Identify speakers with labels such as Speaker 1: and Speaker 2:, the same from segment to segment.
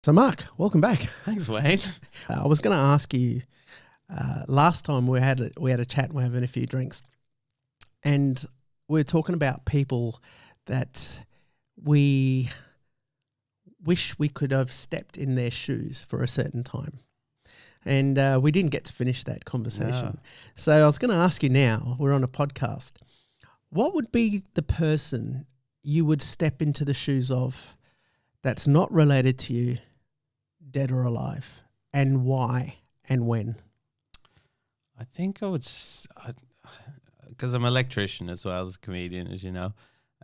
Speaker 1: So, Mark, welcome back.
Speaker 2: Thanks, Wayne.
Speaker 1: I was going to ask you. Last time we had a chat, and we're having a few drinks, and we're talking about people that we wish we could have stepped in their shoes for a certain time, and we didn't get to finish that conversation.
Speaker 2: No.
Speaker 1: So I was going to ask you now. We're on a podcast. What would be the person you would step into the shoes of that's not related to you, dead or alive, and why and when?
Speaker 2: I think I would, because I'm an electrician as well as a comedian, as you know.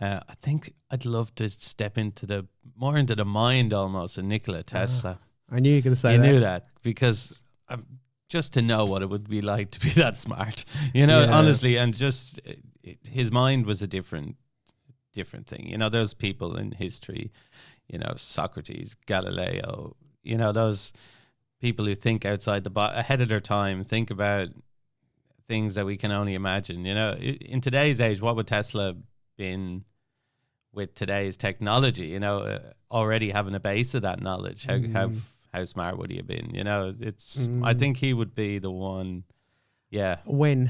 Speaker 2: I think I'd love to step into the mind almost of Nikola Tesla.
Speaker 1: I knew you were going to say
Speaker 2: you
Speaker 1: that.
Speaker 2: knew that because just to know what it would be like to be that smart, honestly, and just his mind was a different thing. Those people in history, Socrates, Galileo, those people who think outside the box, ahead of their time, think about things that we can only imagine. In today's age, what would Tesla been with today's technology? Already having a base of that knowledge. How smart would he have been? I think he would be the one. Yeah.
Speaker 1: When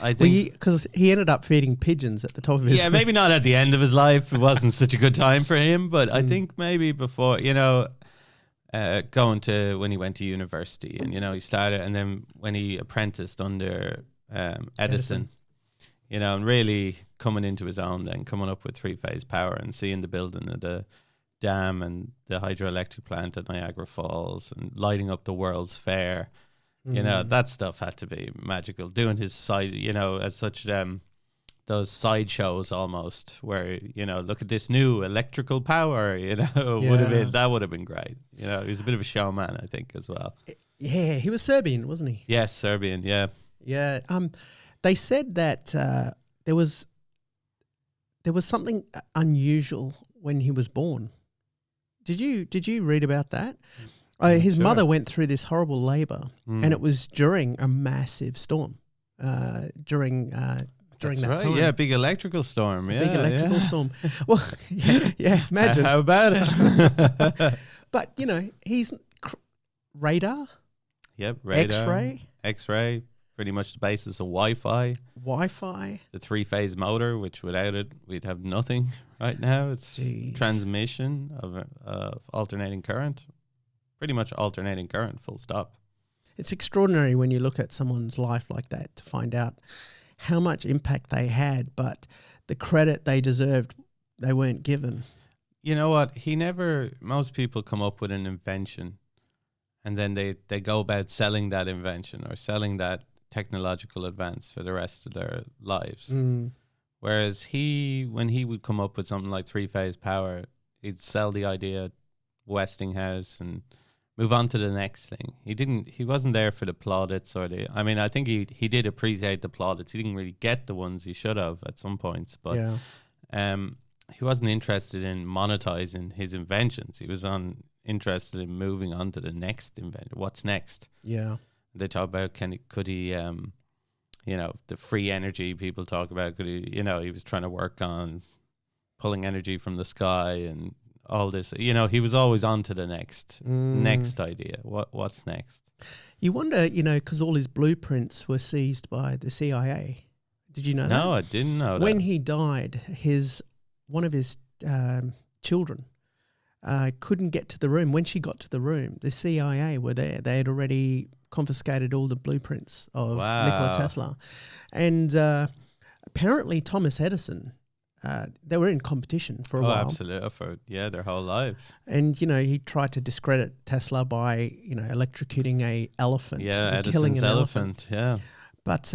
Speaker 1: I think because he ended up feeding pigeons at the top of his.
Speaker 2: Yeah, maybe not at the end of his life. It wasn't such a good time for him, but I think maybe before. Going to when he went to university and he started, and then when he apprenticed under Edison, and really coming into his own, then coming up with three-phase power and seeing the building of the dam and the hydroelectric plant at Niagara Falls and lighting up the World's Fair. That stuff had to be magical. Doing his side, as such those side shows almost where, look at this new electrical power, would have been great. He was a bit of a showman, I think, as well.
Speaker 1: Yeah, he was Serbian, wasn't he?
Speaker 2: Yes, Serbian, yeah.
Speaker 1: Yeah. They said that there was something unusual when he was born. Did you read about that? His mother went through this horrible labor, and it was during a massive storm. During
Speaker 2: That's
Speaker 1: that
Speaker 2: right.
Speaker 1: time.
Speaker 2: Yeah, big electrical storm.
Speaker 1: Big electrical storm. Well, yeah, imagine.
Speaker 2: How about it?
Speaker 1: But, he's radar.
Speaker 2: Yep, radar.
Speaker 1: X-ray.
Speaker 2: Pretty much the basis of Wi-Fi. The three-phase motor, which without it, we'd have nothing right now. It's transmission of alternating current. Pretty much alternating current, full stop.
Speaker 1: It's extraordinary when you look at someone's life like that to find out how much impact they had, but the credit they deserved, they weren't given.
Speaker 2: You know what? Most people come up with an invention and then they go about selling that invention or selling that technological advance for the rest of their lives. Whereas when he would come up with something like three-phase power, he'd sell the idea, Westinghouse, and move on to the next thing. He wasn't there for the plaudits I think he did appreciate the plaudits. He didn't really get the ones he should have at some points, but he wasn't interested in monetizing his inventions. He was interested in moving on to the next invention. What's next?
Speaker 1: Yeah.
Speaker 2: They talk about could he the free energy people talk about, could he, he was trying to work on pulling energy from the sky and all this, he was always on to the next idea. What's next?
Speaker 1: You wonder, because all his blueprints were seized by the CIA. Did you know that?
Speaker 2: No, I didn't know that.
Speaker 1: When he died, one of his children couldn't get to the room. When she got to the room, the CIA were there. They had already confiscated all the blueprints of Nikola Tesla. And apparently Thomas Edison, they were in competition for a while.
Speaker 2: Oh, absolutely. For their whole lives.
Speaker 1: And, he tried to discredit Tesla by, electrocuting a elephant.
Speaker 2: Yeah,
Speaker 1: killing an
Speaker 2: elephant. Yeah.
Speaker 1: But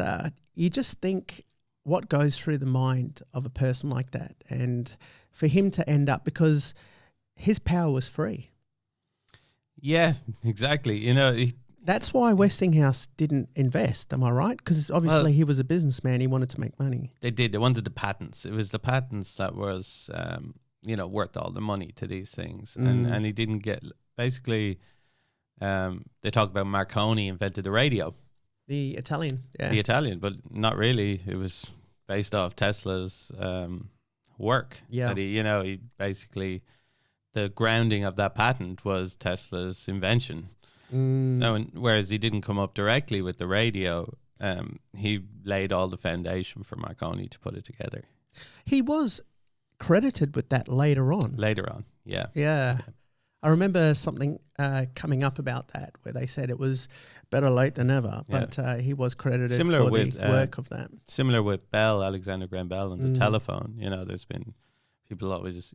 Speaker 1: you just think what goes through the mind of a person like that. And for him to end up, because his power was free.
Speaker 2: Yeah, exactly.
Speaker 1: That's why Westinghouse didn't invest, am I right? Because obviously he was a businessman. He wanted to make money.
Speaker 2: They did. They wanted the patents. It was the patents that was, worth all the money to these things. And he didn't get, basically, they talk about Marconi invented the radio.
Speaker 1: The Italian, yeah.
Speaker 2: The Italian, but not really. It was based off Tesla's work.
Speaker 1: Yeah.
Speaker 2: That he basically the grounding of that patent was Tesla's invention. So, whereas he didn't come up directly with the radio, he laid all the foundation for Marconi to put it together.
Speaker 1: He was credited with that later on.
Speaker 2: Yeah.
Speaker 1: Yeah. I remember something coming up about that where they said it was better late than never, but he was credited for the work of that.
Speaker 2: Similar with Bell, Alexander Graham Bell, and the telephone. You know, there's been people always,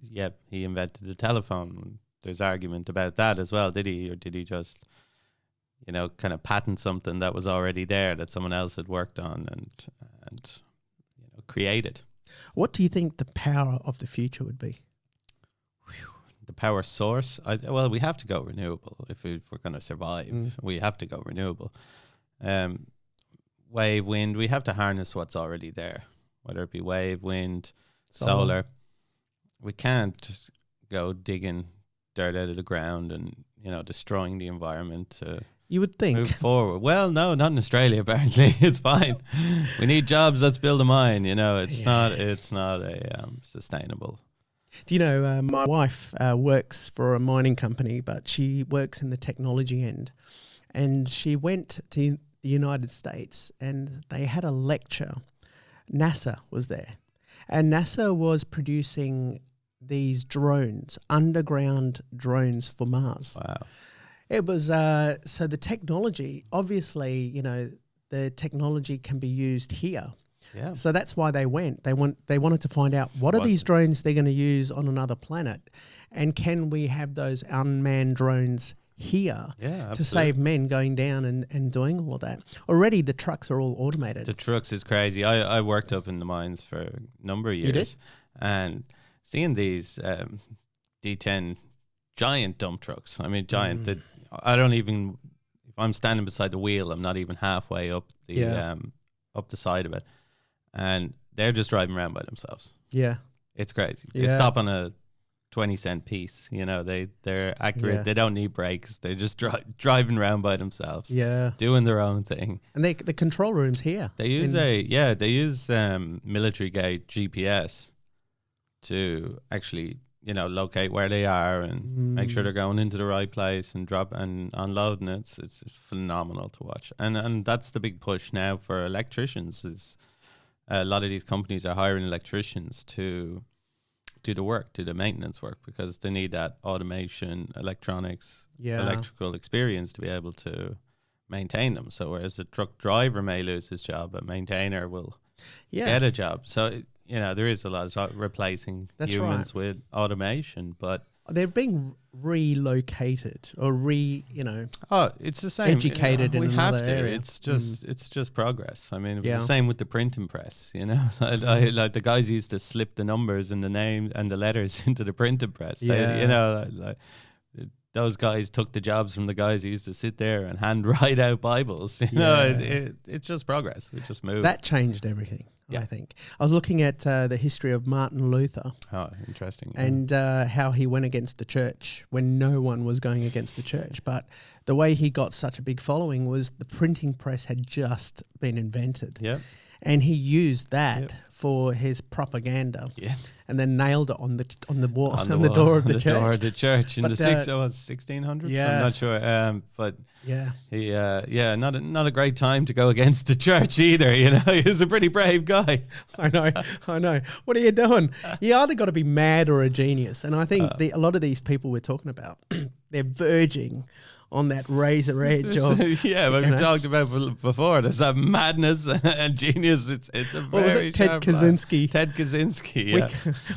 Speaker 2: he invented the telephone. There's argument about that as well. Did he, or did he just, you know, kind of patent something that was already there that someone else had worked on and you know, created?
Speaker 1: What do you think the power of the future would be?
Speaker 2: The power source? Well, we have to go renewable if we're going to survive. We have to go renewable. Wave, wind, we have to harness what's already there, whether it be wave, wind, solar. We can't go digging dirt out of the ground and, you know, destroying the environment to
Speaker 1: you would think
Speaker 2: move forward. Well, no, not in Australia. Apparently, it's fine. We need jobs. Let's build a mine. You know, it's not a sustainable.
Speaker 1: Do you know, my wife works for a mining company, but she works in the technology end. And she went to the United States and they had a lecture. NASA was there. And NASA was producing these drones, underground drones for Mars.
Speaker 2: Wow.
Speaker 1: It was, so the technology, obviously, you know, the technology can be used here.
Speaker 2: Yeah.
Speaker 1: So that's why they went. They wanted to find out what are these drones they're going to use on another planet, and can we have those unmanned drones here to save men going down and doing all of that. Already the trucks are all automated.
Speaker 2: The trucks is crazy. I worked up in the mines for a number of years.
Speaker 1: You did?
Speaker 2: And seeing these D10 giant dump trucks. I mean, giant. I don't even, if I'm standing beside the wheel, I'm not even halfway up the side of it. And they're just driving around by themselves.
Speaker 1: Yeah.
Speaker 2: It's crazy. They stop on a 20-cent piece. You know, they're accurate. Yeah. They don't need brakes. They're just driving around by themselves.
Speaker 1: Yeah.
Speaker 2: Doing their own thing.
Speaker 1: And the control room's here.
Speaker 2: They use military gate GPS to actually, you know, locate where they are and make sure they're going into the right place and drop and unloading it. It's phenomenal to watch. And that's the big push now for electricians is a lot of these companies are hiring electricians to do the work, do the maintenance work, because they need that automation, electronics, electrical experience to be able to maintain them. So whereas a truck driver may lose his job, a maintainer will get a job. So, you know, there is a lot of replacing humans with automation, but
Speaker 1: they're being relocated or
Speaker 2: it's the same.
Speaker 1: Educated in another area.
Speaker 2: It's just progress. I mean, it was the same with the printing press. You know, like the guys used to slip the numbers and the name and the letters into the printing press. Those guys took the jobs from the guys who used to sit there and hand write out Bibles. You know, it's just progress. We just move.
Speaker 1: That changed everything. I think. I was looking at the history of Martin Luther.
Speaker 2: Oh, interesting.
Speaker 1: And how he went against the church when no one was going against the church. But the way he got such a big following was the printing press had just been invented.
Speaker 2: Yeah.
Speaker 1: And he used that for his propaganda.
Speaker 2: Yeah.
Speaker 1: And then nailed it on the wall, on the door of the church.
Speaker 2: Door of the church in the 1600s.
Speaker 1: Yeah.
Speaker 2: I'm not sure. But
Speaker 1: yeah.
Speaker 2: He not a great time to go against the church either. You know, he was a pretty brave guy.
Speaker 1: I know. What are you doing? You either got to be mad or a genius. And I think a lot of these people we're talking about, they're verging on that razor edge of
Speaker 2: we talked about before. There's that madness and genius. It's a very
Speaker 1: Ted Kaczynski.
Speaker 2: Ted Kaczynski.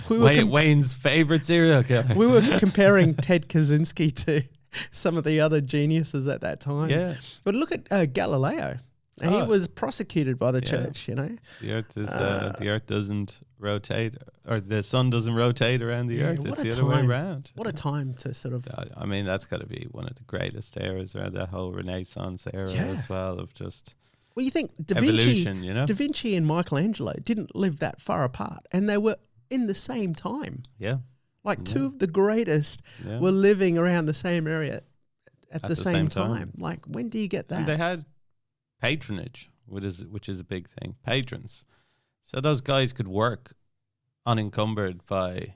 Speaker 2: Yeah. Wayne's favorite serial killer.
Speaker 1: We were comparing Ted Kaczynski to some of the other geniuses at that time.
Speaker 2: Yeah.
Speaker 1: But look at Galileo. He was prosecuted by the church. You know,
Speaker 2: the Earth doesn't rotate, or the sun doesn't rotate around the Earth. It's the other way around.
Speaker 1: What a time to sort of.
Speaker 2: I mean, that's got to be one of the greatest eras, or that whole Renaissance era as well of just.
Speaker 1: Well, you think
Speaker 2: evolution, you know,
Speaker 1: Da Vinci and Michelangelo didn't live that far apart, and they were in the same time.
Speaker 2: Yeah.
Speaker 1: Like two of the greatest were living around the same area at the same time. Like, when do you get that?
Speaker 2: And they had patronage, which is a big thing. Patrons. So those guys could work unencumbered by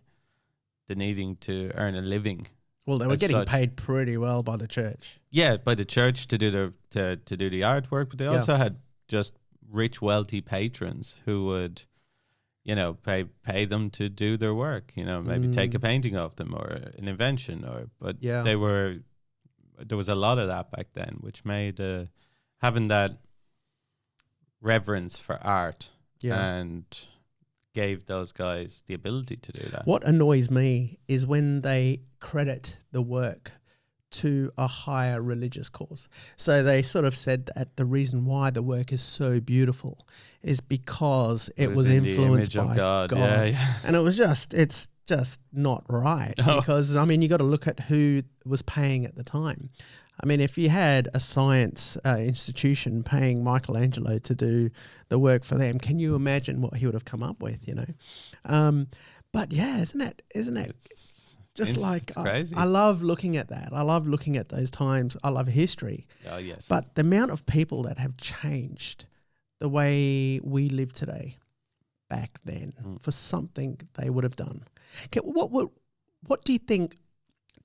Speaker 2: the needing to earn a living.
Speaker 1: Well, they were
Speaker 2: as
Speaker 1: getting
Speaker 2: such.
Speaker 1: paid pretty well by the church.
Speaker 2: Yeah, by the church to do to do the artwork, but they also had just rich, wealthy patrons who would, you know, pay them to do their work. You know, maybe take a painting of them or an invention, but there was a lot of that back then, which made having that reverence for art and gave those guys the ability to do that.
Speaker 1: What annoys me is when they credit the work to a higher religious cause. So they sort of said that the reason why the work is so beautiful is because it was influenced by God.
Speaker 2: Yeah.
Speaker 1: And it's just not right.
Speaker 2: No.
Speaker 1: Because, I mean, you got to look at who was paying at the time. I mean, if you had a science institution paying Michelangelo to do the work for them, can you imagine what he would have come up with, you know? But yeah, isn't it just like,
Speaker 2: crazy.
Speaker 1: I love looking at that. I love looking at those times. I love history.
Speaker 2: Oh, yes.
Speaker 1: But the amount of people that have changed the way we live today back then for something they would have done. Okay, what do you think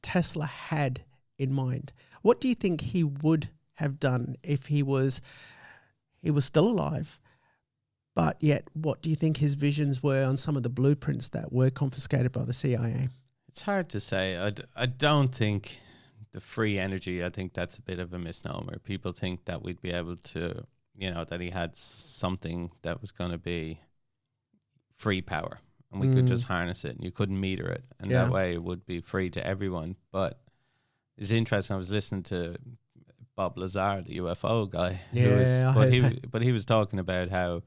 Speaker 1: Tesla had in mind? What do you think he would have done if he was still alive? But yet, what do you think his visions were on some of the blueprints that were confiscated by the CIA?
Speaker 2: It's hard to say. I don't think the free energy, I think that's a bit of a misnomer. People think that we'd be able to, you know, that he had something that was going to be free power and we could just harness it and you couldn't meter it. And that way it would be free to everyone. But it's interesting. I was listening to Bob Lazar, the UFO guy. But he was talking about how,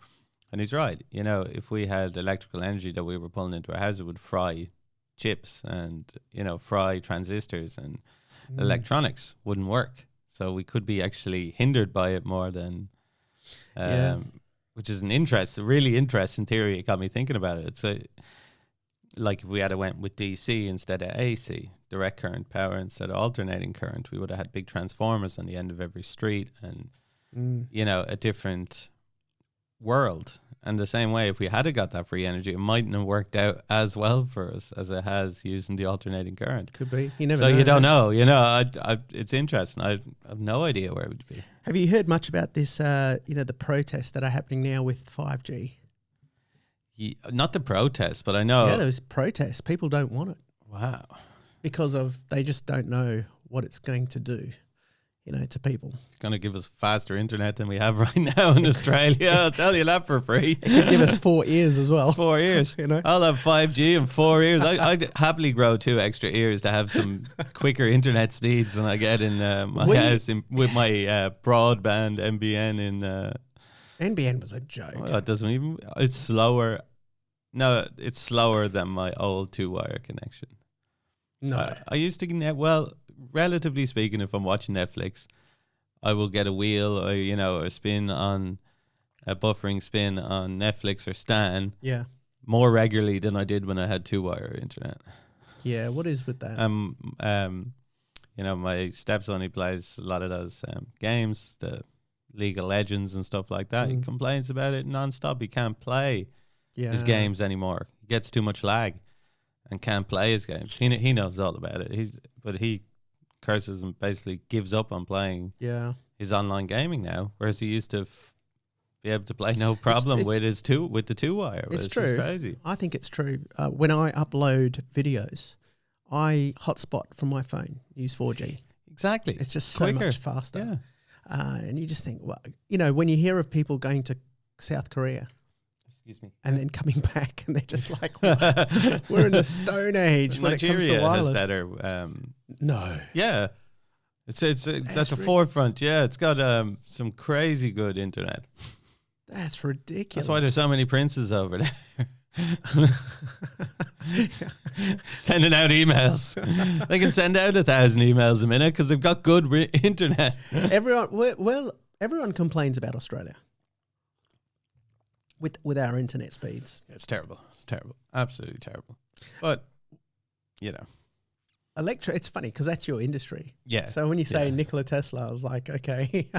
Speaker 2: and he's right, you know, if we had electrical energy that we were pulling into our house, it would fry chips and, you know, fry transistors and electronics wouldn't work. So we could be actually hindered by it more than, which is a really interesting theory. It got me thinking about it. It's like if we had went with DC instead of AC, direct current power instead of alternating current, we would have had big transformers on the end of every street and, you know, a different world. And the same way, if we had got that free energy, it mightn't have worked out as well for us as it has using the alternating current.
Speaker 1: Could be. You never
Speaker 2: know. So you don't know. You know, it's interesting. I have no idea where it would be.
Speaker 1: Have you heard much about this, you know, the protests that are happening now with 5G?
Speaker 2: Not the protests, but I know.
Speaker 1: Yeah, those protests. People don't want it.
Speaker 2: Wow.
Speaker 1: Because they just don't know what it's going to do, you know, to people.
Speaker 2: It's going to give us faster internet than we have right now in Australia. I'll tell you that for free.
Speaker 1: It could give us 4 ears as well.
Speaker 2: 4 ears.
Speaker 1: You know,
Speaker 2: I'll have 5G in 4 years. I'd happily grow 2 extra ears to have some quicker internet speeds than I get in my house with my broadband NBN in.
Speaker 1: NBN was a joke.
Speaker 2: Well, it doesn't even. It's slower. No, it's slower than my old 2-wire connection.
Speaker 1: No,
Speaker 2: I used to well, relatively speaking, if I'm watching Netflix, I will get a wheel or, you know, a buffering spin on Netflix or Stan.
Speaker 1: Yeah.
Speaker 2: More regularly than I did when I had 2-wire internet.
Speaker 1: Yeah, what is with that?
Speaker 2: You know, my stepson, he plays a lot of those games, the League of Legends and stuff like that. He complains about it nonstop. He can't play his games anymore. He gets too much lag and can't play his games. He knows all about it. But he curses and basically gives up on playing his online gaming now, whereas he used to be able to play no problem with the 2-wire.
Speaker 1: It's true.
Speaker 2: Just crazy.
Speaker 1: I think it's true. When I upload videos, I hotspot from my phone, use 4G.
Speaker 2: Exactly.
Speaker 1: It's just so
Speaker 2: quicker.
Speaker 1: much faster.
Speaker 2: Yeah.
Speaker 1: And you just think, well, you know, when you hear of people going to South Korea,
Speaker 2: excuse me,
Speaker 1: and then coming back, and they're just like, we're in the Stone Age when
Speaker 2: Nigeria
Speaker 1: it comes to wireless.
Speaker 2: has better.
Speaker 1: No.
Speaker 2: Yeah. It's at the forefront. Yeah, it's got some crazy good internet.
Speaker 1: That's ridiculous.
Speaker 2: That's why there's so many princes over there. Sending out emails. They can send out 1,000 emails a minute because they've got good internet.
Speaker 1: Everyone complains about Australia with our internet speeds.
Speaker 2: It's terrible. It's terrible. Absolutely terrible. But, you know,
Speaker 1: It's funny because that's your industry.
Speaker 2: Yeah.
Speaker 1: So when you say
Speaker 2: yeah.
Speaker 1: Nikola Tesla, I was like, okay.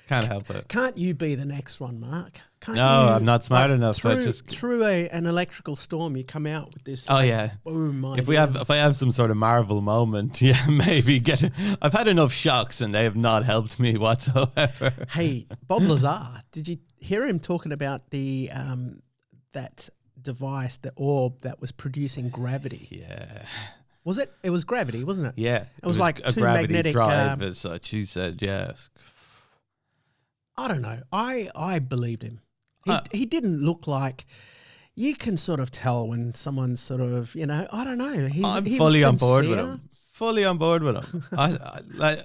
Speaker 2: Can't help it.
Speaker 1: Can't you be the next one, Mark? Can't
Speaker 2: No,
Speaker 1: you,
Speaker 2: I'm not smart enough.
Speaker 1: Through an electrical storm, you come out with this.
Speaker 2: Oh yeah.
Speaker 1: Boom!
Speaker 2: If I have some sort of Marvel moment, yeah, maybe I've had enough shocks and they have not helped me whatsoever.
Speaker 1: Hey, Bob Lazar, did you hear him talking about the that device, the orb that was producing gravity?
Speaker 2: Yeah.
Speaker 1: Was it? It was gravity, wasn't it?
Speaker 2: Yeah.
Speaker 1: It was like
Speaker 2: a
Speaker 1: two
Speaker 2: gravity
Speaker 1: magnetic
Speaker 2: drive as such. He said, yes.
Speaker 1: I don't know. I believed him. He didn't look like. You can sort of tell when someone's sort of, I don't know.
Speaker 2: I'm
Speaker 1: he
Speaker 2: fully
Speaker 1: was
Speaker 2: on board with
Speaker 1: sincere.
Speaker 2: him. Fully on board with him. I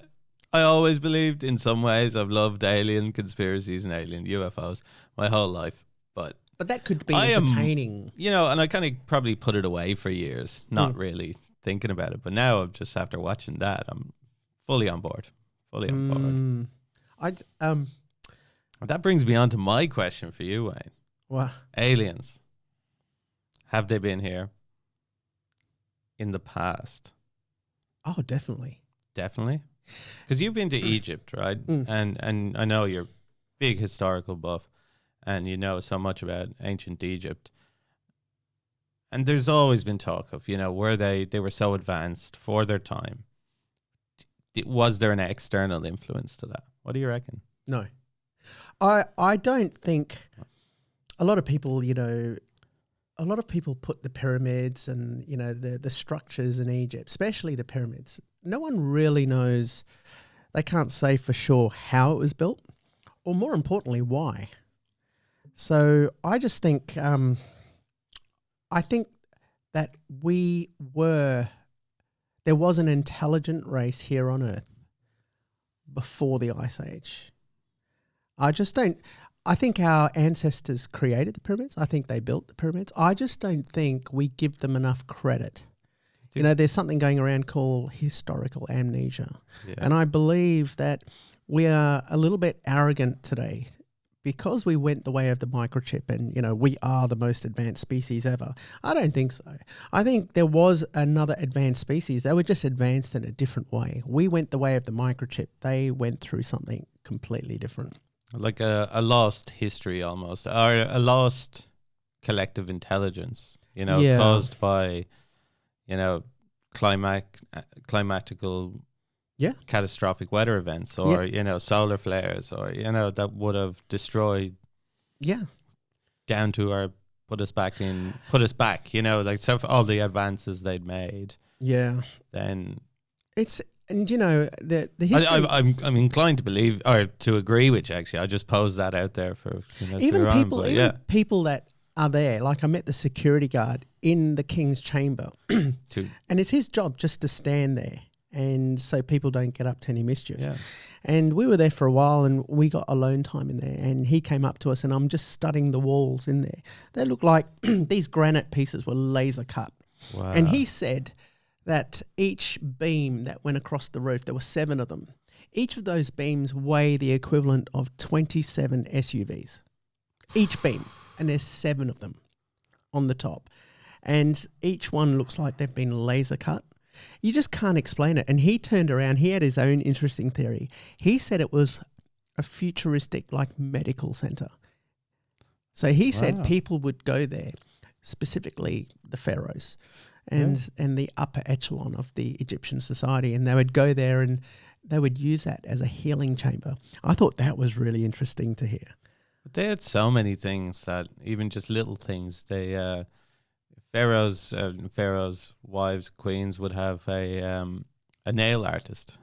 Speaker 2: always believed in some ways. I've loved alien conspiracies and alien UFOs my whole life. But
Speaker 1: that could be entertaining.
Speaker 2: And I kind of probably put it away for years, not really thinking about it. But now, just after watching that, I'm fully on board. Fully on board. That brings me on to my question for you, Wayne.
Speaker 1: What?
Speaker 2: Aliens. Have they been here in the past?
Speaker 1: Oh, definitely.
Speaker 2: Definitely? Because you've been to Egypt, right? And I know you're a big historical buff and you know so much about ancient Egypt. And there's always been talk of, were they were so advanced for their time. Was there an external influence to that? What do you reckon?
Speaker 1: No. I don't think a lot of people, put the pyramids and, the structures in Egypt, especially the pyramids. No one really knows. They can't say for sure how it was built or more importantly, why. So I just think, I think that there was an intelligent race here on Earth before the Ice Age. I think our ancestors created the pyramids. I think they built the pyramids. I just don't think we give them enough credit. There's something going around called historical amnesia. Yeah. And I believe that we are a little bit arrogant today because we went the way of the microchip and, we are the most advanced species ever. I don't think so. I think there was another advanced species. They were just advanced in a different way. We went the way of the microchip. They went through something completely different.
Speaker 2: Like a lost history almost, or a lost collective intelligence, caused by, climatical catastrophic weather events or, solar flares or, that would have destroyed down to or put us back, like so all the advances they'd made.
Speaker 1: Yeah.
Speaker 2: Then
Speaker 1: it's, and the history.
Speaker 2: I'm inclined to believe or to agree with you. Actually, I just posed that out there for
Speaker 1: even people that are there. Like I met the security guard in the King's chamber, and it's his job just to stand there, and so people don't get up to any mischief. Yeah. And we were there for a while, and we got alone time in there. And he came up to us, and I'm just studying the walls in there. They look like these granite pieces were laser cut.
Speaker 2: Wow.
Speaker 1: And he said that each beam that went across the roof, there were 7 of them. Each of those beams weigh the equivalent of 27 SUVs. Each beam. And there's 7 of them on the top. And each one looks like they've been laser cut. You just can't explain it. And he turned around. He had his own interesting theory. He said it was a futuristic, like, medical center. So he said people would go there, specifically the pharaohs, and the upper echelon of the Egyptian society, and they would go there and they would use that as a healing chamber. I thought that was really interesting to hear.
Speaker 2: But they had so many things that even just little things. They pharaohs, wives, queens would have a nail artist.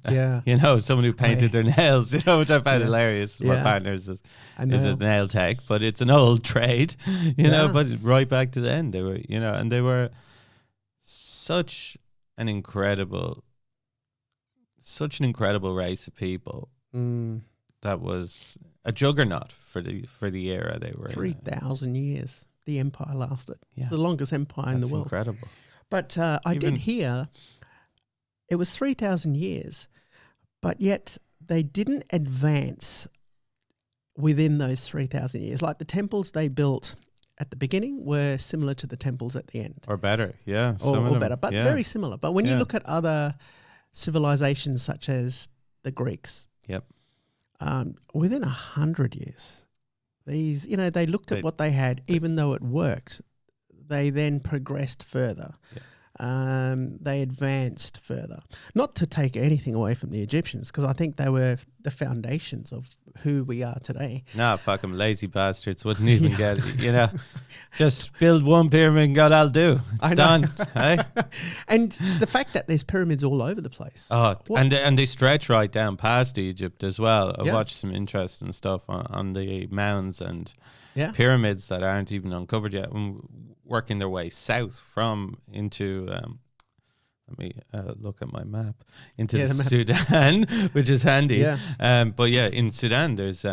Speaker 1: Yeah,
Speaker 2: someone who painted their nails. Which I found hilarious. My partner's is a nail tech, but it's an old trade. But right back to the end, they were and they were such an incredible race of people. That was a juggernaut for the era they were
Speaker 1: 3,000 years the empire lasted. The longest empire in the world.
Speaker 2: Incredible.
Speaker 1: But I did hear it was 3,000 years, but yet they didn't advance within those 3,000 years. Like the temples they built at the beginning were similar to the temples at the end.
Speaker 2: Or better, yeah.
Speaker 1: Or better, but very similar. But when you look at other civilizations such as the Greeks, within 100 years, these, they looked at what they had, even though it worked, they then progressed further. They advanced further. Not to take anything away from the Egyptians, because I think they were the foundations of who we are today.
Speaker 2: No, fuck them, lazy bastards wouldn't even get it, Just build one pyramid and God, I'll do. It's done, hey?
Speaker 1: And the fact that there's pyramids all over the place.
Speaker 2: Oh, and they stretch right down past Egypt as well. I watched some interesting stuff on the mounds and pyramids that aren't even uncovered yet, working their way south into let me look at my map, into Sudan, which is handy. But in Sudan there's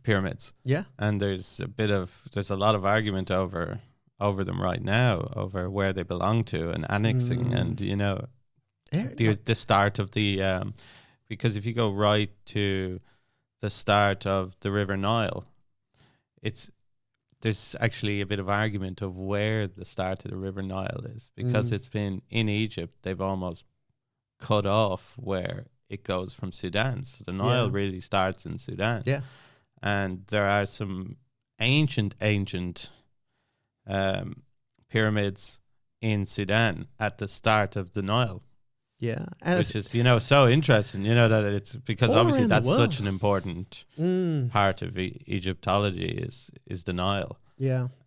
Speaker 2: pyramids, and there's a lot of argument over them right now, over where they belong to and annexing, and the start of the because if you go right to the start of the River Nile, there's actually a bit of argument of where the start of the River Nile is, because it's been in Egypt. They've almost cut off where it goes from Sudan. So the Nile really starts in Sudan. And there are some ancient pyramids in Sudan at the start of the Nile.
Speaker 1: And
Speaker 2: which is, so interesting, that it's because all obviously that's such an important part of Egyptology is the Nile.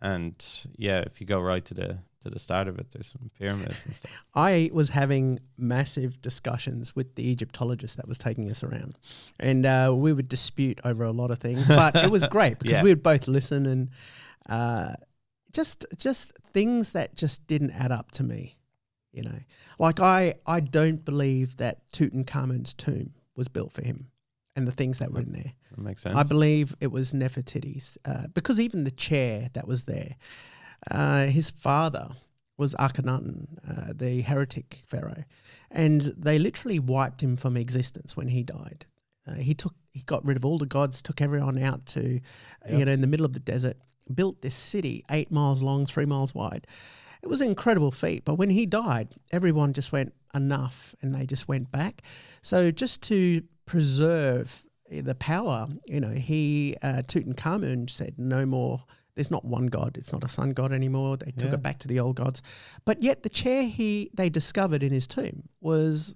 Speaker 2: And if you go right to the start of it, there's some pyramids and stuff.
Speaker 1: I was having massive discussions with the Egyptologist that was taking us around, and we would dispute over a lot of things, but it was great because we would both listen, and just things that just didn't add up to me. Like I don't believe that Tutankhamun's tomb was built for him and the things that were in there.
Speaker 2: That makes sense.
Speaker 1: I believe it was Nefertiti's, because even the chair that was there, his father was Akhenaten, the heretic pharaoh, and they literally wiped him from existence when he died. He got rid of all the gods, took everyone out to, in the middle of the desert, built this city 8 miles long, 3 miles wide. It was an incredible feat, but when he died, everyone just went enough, and they just went back. So just to preserve the power, Tutankhamun said no more. There's not one god. It's not a sun god anymore. They took it back to the old gods. But yet the chair they discovered in his tomb was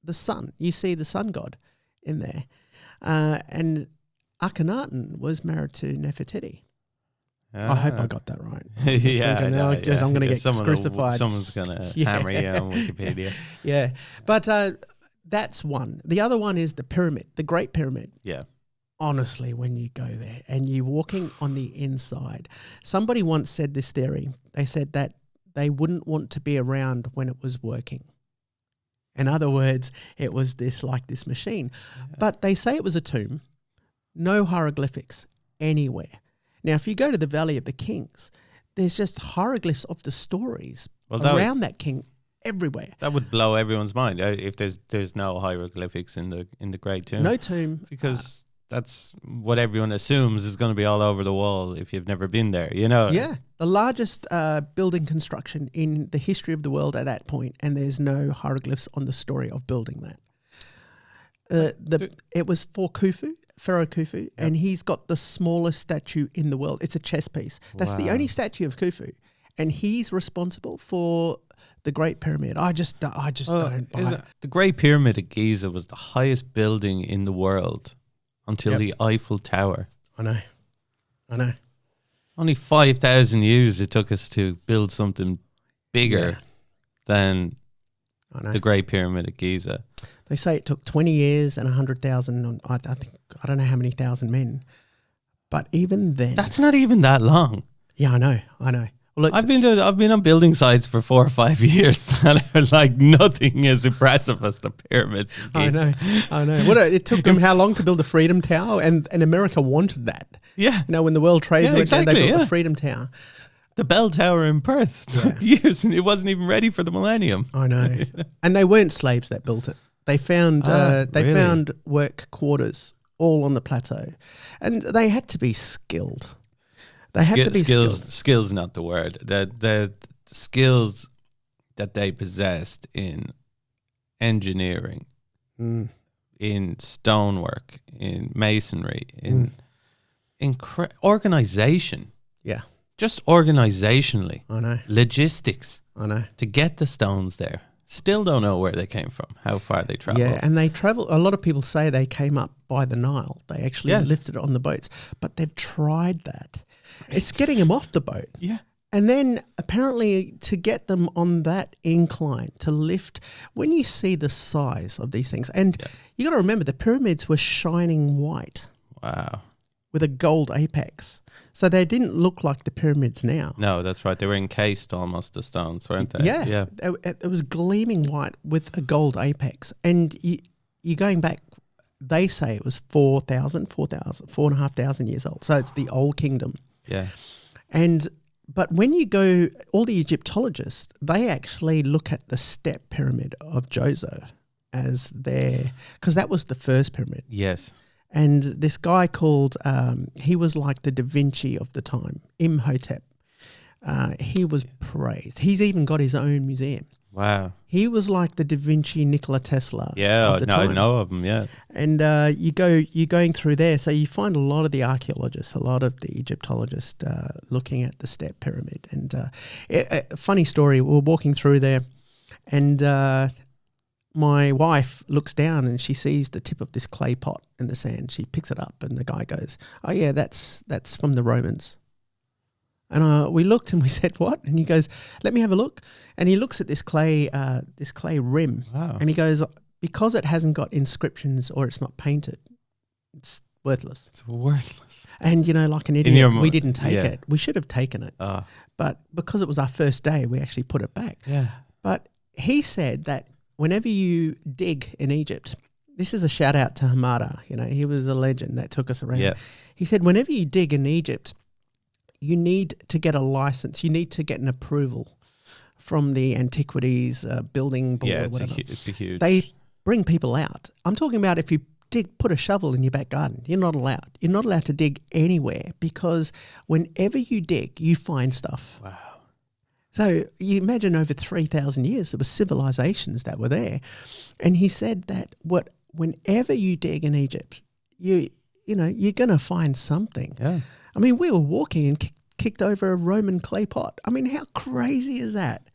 Speaker 1: the sun. You see the sun god in there. And Akhenaten was married to Nefertiti. I hope I got that right. I'm going to get crucified.
Speaker 2: Someone's going to hammer you on Wikipedia.
Speaker 1: But that's one. The other one is the pyramid, the Great Pyramid. Honestly, when you go there and you're walking on the inside, somebody once said this theory. They said that they wouldn't want to be around when it was working. In other words, it was this machine. But they say it was a tomb, no hieroglyphics anywhere. Now, if you go to the Valley of the Kings, there's just hieroglyphs of the stories around that king everywhere.
Speaker 2: That would blow everyone's mind if there's no hieroglyphics in the Great Tomb.
Speaker 1: No tomb,
Speaker 2: because that's what everyone assumes is going to be all over the wall if you've never been there. The
Speaker 1: largest building construction in the history of the world at that point, and there's no hieroglyphs on the story of building that. It was for Khufu. Pharaoh Khufu, and he's got the smallest statue in the world. It's a chess piece. That's the only statue of Khufu, and he's responsible for the Great Pyramid. I just don't buy it.
Speaker 2: The Great Pyramid at Giza was the highest building in the world until the Eiffel Tower.
Speaker 1: I know.
Speaker 2: Only 5,000 years it took us to build something bigger than the Great Pyramid at Giza.
Speaker 1: They say it took 20 years and 100,000. I don't know how many thousand men, but even then,
Speaker 2: that's not even that long.
Speaker 1: Yeah, I know. Well, look,
Speaker 2: I've been on building sites for 4 or 5 years, and nothing as impressive as the pyramids.
Speaker 1: I know. Well, it took them how long to build a Freedom Tower, and America wanted that.
Speaker 2: Yeah,
Speaker 1: when the World Trade went down, they built the Freedom Tower.
Speaker 2: The bell tower in Perth took years, and it wasn't even ready for the millennium.
Speaker 1: I know, and they weren't slaves that built it. They found found work quarters all on the plateau, and they had to be skilled. They had to be
Speaker 2: skills.
Speaker 1: skilled.
Speaker 2: Skills, not the word. The skills that they possessed in engineering, in stonework, in masonry, in organization.
Speaker 1: Yeah.
Speaker 2: Just organizationally.
Speaker 1: I know.
Speaker 2: Logistics.
Speaker 1: I know.
Speaker 2: To get the stones there. Still don't know where they came from, how far they traveled.
Speaker 1: Yeah, and they travel. A lot of people say they came up by the Nile. They actually lifted it on the boats, but they've tried that. It's getting them off the boat.
Speaker 2: Yeah.
Speaker 1: And then apparently to get them on that incline to lift, when you see the size of these things, and you got to remember the pyramids were shining white.
Speaker 2: Wow.
Speaker 1: With a gold apex. So they didn't look like the pyramids now.
Speaker 2: No, that's right. They were encased almost, the stones, weren't they?
Speaker 1: Yeah. It was gleaming white with a gold apex. And you're going back, they say it was 4,500 years old. So it's the old kingdom.
Speaker 2: Yeah.
Speaker 1: But when you go, all the Egyptologists, they actually look at the step pyramid of Djoser as because that was the first pyramid.
Speaker 2: Yes.
Speaker 1: And this guy called, he was like the Da Vinci of the time, Imhotep. He was praised. He's even got his own museum.
Speaker 2: Wow.
Speaker 1: He was like the Da Vinci Nikola Tesla.
Speaker 2: Yeah,
Speaker 1: of the time.
Speaker 2: I know of him, yeah.
Speaker 1: And you're going through there, so you find a lot of the archaeologists, a lot of the Egyptologists looking at the step pyramid. And a funny story, we were walking through there and my wife looks down and she sees the tip of this clay pot in the sand. She picks it up and the guy goes, "Oh yeah, that's from the Romans." And we looked and we said, "What?" And he goes, "Let me have a look." And he looks at this clay rim.
Speaker 2: Wow.
Speaker 1: And he goes, "Because it hasn't got inscriptions or it's not painted, it's worthless."
Speaker 2: It's worthless.
Speaker 1: And like an idiot, we didn't take it. We should have taken it. But because it was our first day, we actually put it back.
Speaker 2: Yeah.
Speaker 1: But he said that whenever you dig in Egypt, this is a shout out to Hamada, he was a legend that took us around.
Speaker 2: Yeah.
Speaker 1: He said, whenever you dig in Egypt, you need to get a license. You need to get an approval from the Antiquities Building Board or whatever.
Speaker 2: It's a huge...
Speaker 1: They bring people out. I'm talking about if you put a shovel in your back garden, you're not allowed. You're not allowed to dig anywhere because whenever you dig, you find stuff.
Speaker 2: Wow.
Speaker 1: So you imagine over 3,000 years, there were civilizations that were there. And he said that whenever you dig in Egypt, you're going to find something.
Speaker 2: Yeah.
Speaker 1: I mean, we were walking and kicked over a Roman clay pot. I mean, how crazy is that?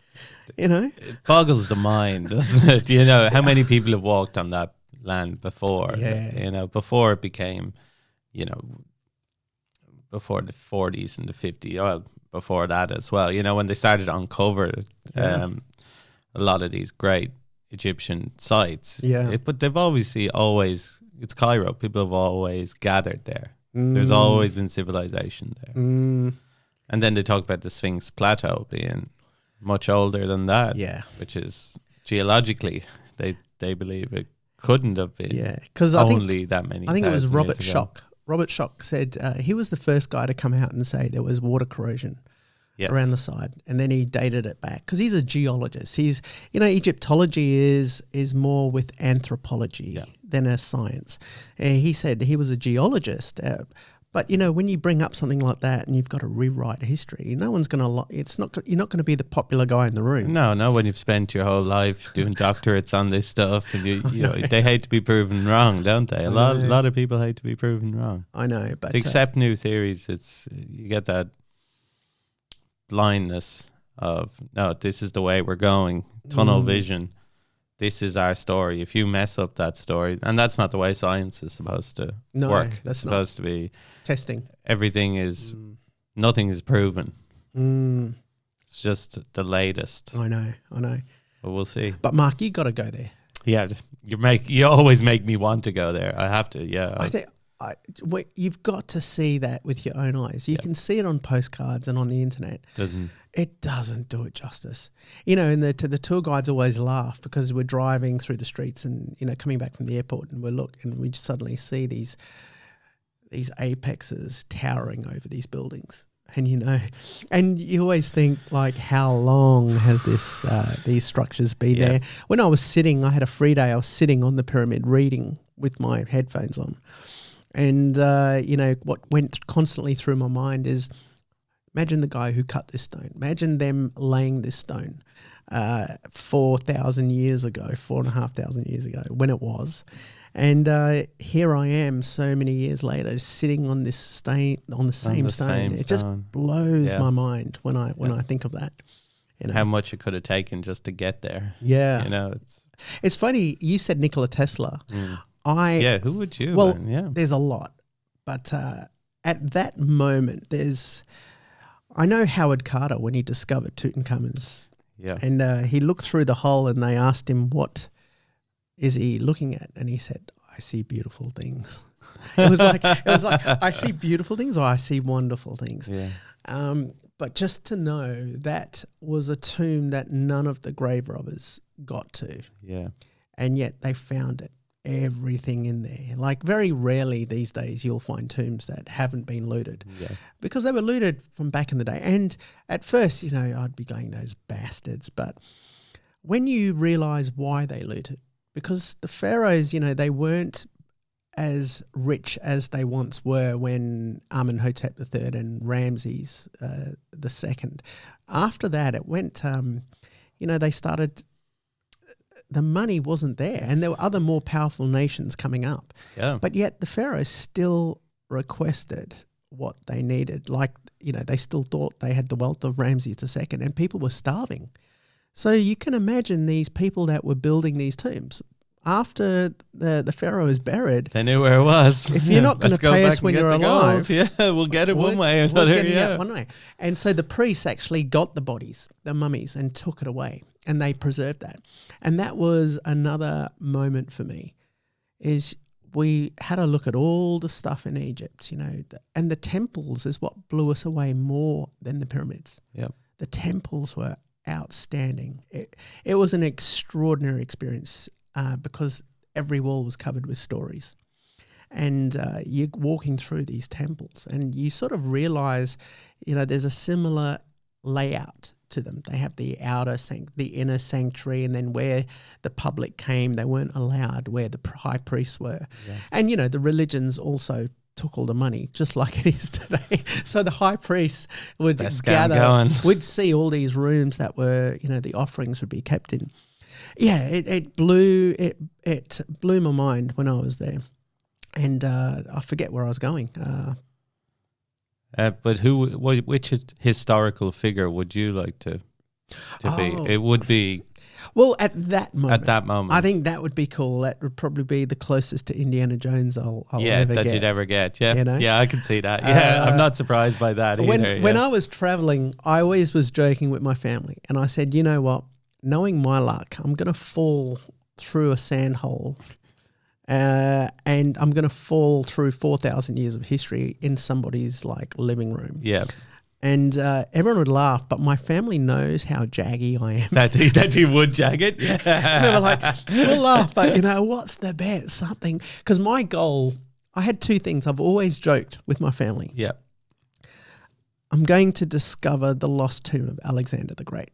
Speaker 2: It boggles the mind, doesn't it? How many people have walked on that land before?
Speaker 1: Yeah.
Speaker 2: Before it became, before the 40s and the 50s, well, before that as well, when they started to uncover a lot of these great Egyptian sites.
Speaker 1: Yeah.
Speaker 2: But they've obviously always, it's Cairo, people have always gathered there. There's always been civilization there. And then they talk about the Sphinx Plateau being much older than that.
Speaker 1: Yeah.
Speaker 2: Which is geologically, they believe it couldn't have been
Speaker 1: because
Speaker 2: only that many.
Speaker 1: I think it was Robert Schoch. Robert Schoch said he was the first guy to come out and say there was water corrosion around the side, and then he dated it back because he's a geologist. He's, Egyptology is more with anthropology than a science. He said he was a geologist, but when you bring up something like that and you've got to rewrite history, no one's going to. You're not going to be the popular guy in the room.
Speaker 2: No. When you've spent your whole life doing doctorates on this stuff, and they hate to be proven wrong, don't they? A lot of people hate to be proven wrong.
Speaker 1: I know, but
Speaker 2: to accept new theories, you get that blindness of no, this is the way we're going, tunnel vision. This is our story. If you mess up that story, and that's not the way science is supposed to work.
Speaker 1: That's
Speaker 2: supposed to be
Speaker 1: testing.
Speaker 2: Everything is, nothing is proven. It's just the latest.
Speaker 1: I know.
Speaker 2: But we'll see.
Speaker 1: But Mark, you got to go there.
Speaker 2: Yeah, you always make me want to go there. I have to. Yeah,
Speaker 1: I think you've got to see that with your own eyes. You can see it on postcards and on the internet. It doesn't do it justice. And the tour guides always laugh because we're driving through the streets and, coming back from the airport and we suddenly see these apexes towering over these buildings. And you always think, like, how long has these structures been there? When I had a free day, I was sitting on the pyramid reading with my headphones on. And, what went constantly through my mind is, Imagine the guy who cut this stone. Imagine them laying this stone 4,000 years ago, 4,500 years ago, when it was. And here I am so many years later sitting on this same stone. It just blows my mind when I think of that. You know?
Speaker 2: How much it could have taken just to get there.
Speaker 1: Yeah.
Speaker 2: You know,
Speaker 1: it's funny. You said Nikola Tesla.
Speaker 2: Who would you?
Speaker 1: Well, there's a lot. But at that moment, I know Howard Carter when he discovered Tutankhamun's.
Speaker 2: Yeah.
Speaker 1: And he looked through the hole and they asked him, what is he looking at? And he said, I see beautiful things. It was like I see beautiful things or I see wonderful things.
Speaker 2: Yeah.
Speaker 1: But just to know that was a tomb that none of the grave robbers got to.
Speaker 2: Yeah.
Speaker 1: And yet they found it. Everything in there. Like very rarely these days you'll find tombs that haven't been looted because they were looted from back in the day. And at first, you know, I'd be going, those bastards. But when you realize why they looted, because the pharaohs, you know, they weren't as rich as they once were when Amenhotep III and Ramses II. After that, it went, you know, they started... The money wasn't there, and there were other more powerful nations coming up.
Speaker 2: Yeah.
Speaker 1: But yet the pharaohs still requested what they needed. Like, you know, they still thought they had the wealth of Ramses II, and people were starving. So you can imagine these people that were building these tombs. After the pharaoh is buried,
Speaker 2: they knew where it was.
Speaker 1: If you're not going to pay us when you're alive,
Speaker 2: we'll get it one way or another.
Speaker 1: One way. And so the priests actually got the bodies, the mummies, and took it away, and they preserved that. And that was another moment for me. Is we had a look at all the stuff in Egypt, you know, and the temples is what blew us away more than the pyramids.
Speaker 2: Yep.
Speaker 1: The temples were outstanding. It was an extraordinary experience. Because every wall was covered with stories. And you're walking through these temples and you sort of realize, you know, there's a similar layout to them. They have the the inner sanctuary, and then where the public came, they weren't allowed, where the high priests were. Yeah. And, you know, the religions also took all the money, just like it is today. So the high priests would gather, we'd see all these rooms that were, you know, the offerings would be kept in. Yeah, it blew my mind when I was there, and I forget where I was going.
Speaker 2: But which historical figure would you like to be? It would be
Speaker 1: at that moment. I think that would be cool. That would probably be the closest to Indiana Jones I'll ever get.
Speaker 2: You'd ever get. Yeah,
Speaker 1: you know?
Speaker 2: Yeah, I can see that. Yeah, I'm not surprised by that either.
Speaker 1: When I was traveling, I always was joking with my family, and I said, you know what? Knowing my luck, I'm going to fall through a sand hole and I'm going to fall through 4,000 years of history in somebody's like living room.
Speaker 2: Yeah.
Speaker 1: And everyone would laugh, but my family knows how jaggy I am.
Speaker 2: That you would jag it?
Speaker 1: Yeah. And they were like, we'll laugh, but, you know, what's the bet? Something. Because my goal, I had two things. I've always joked with my family.
Speaker 2: Yeah.
Speaker 1: I'm going to discover the lost tomb of Alexander the Great.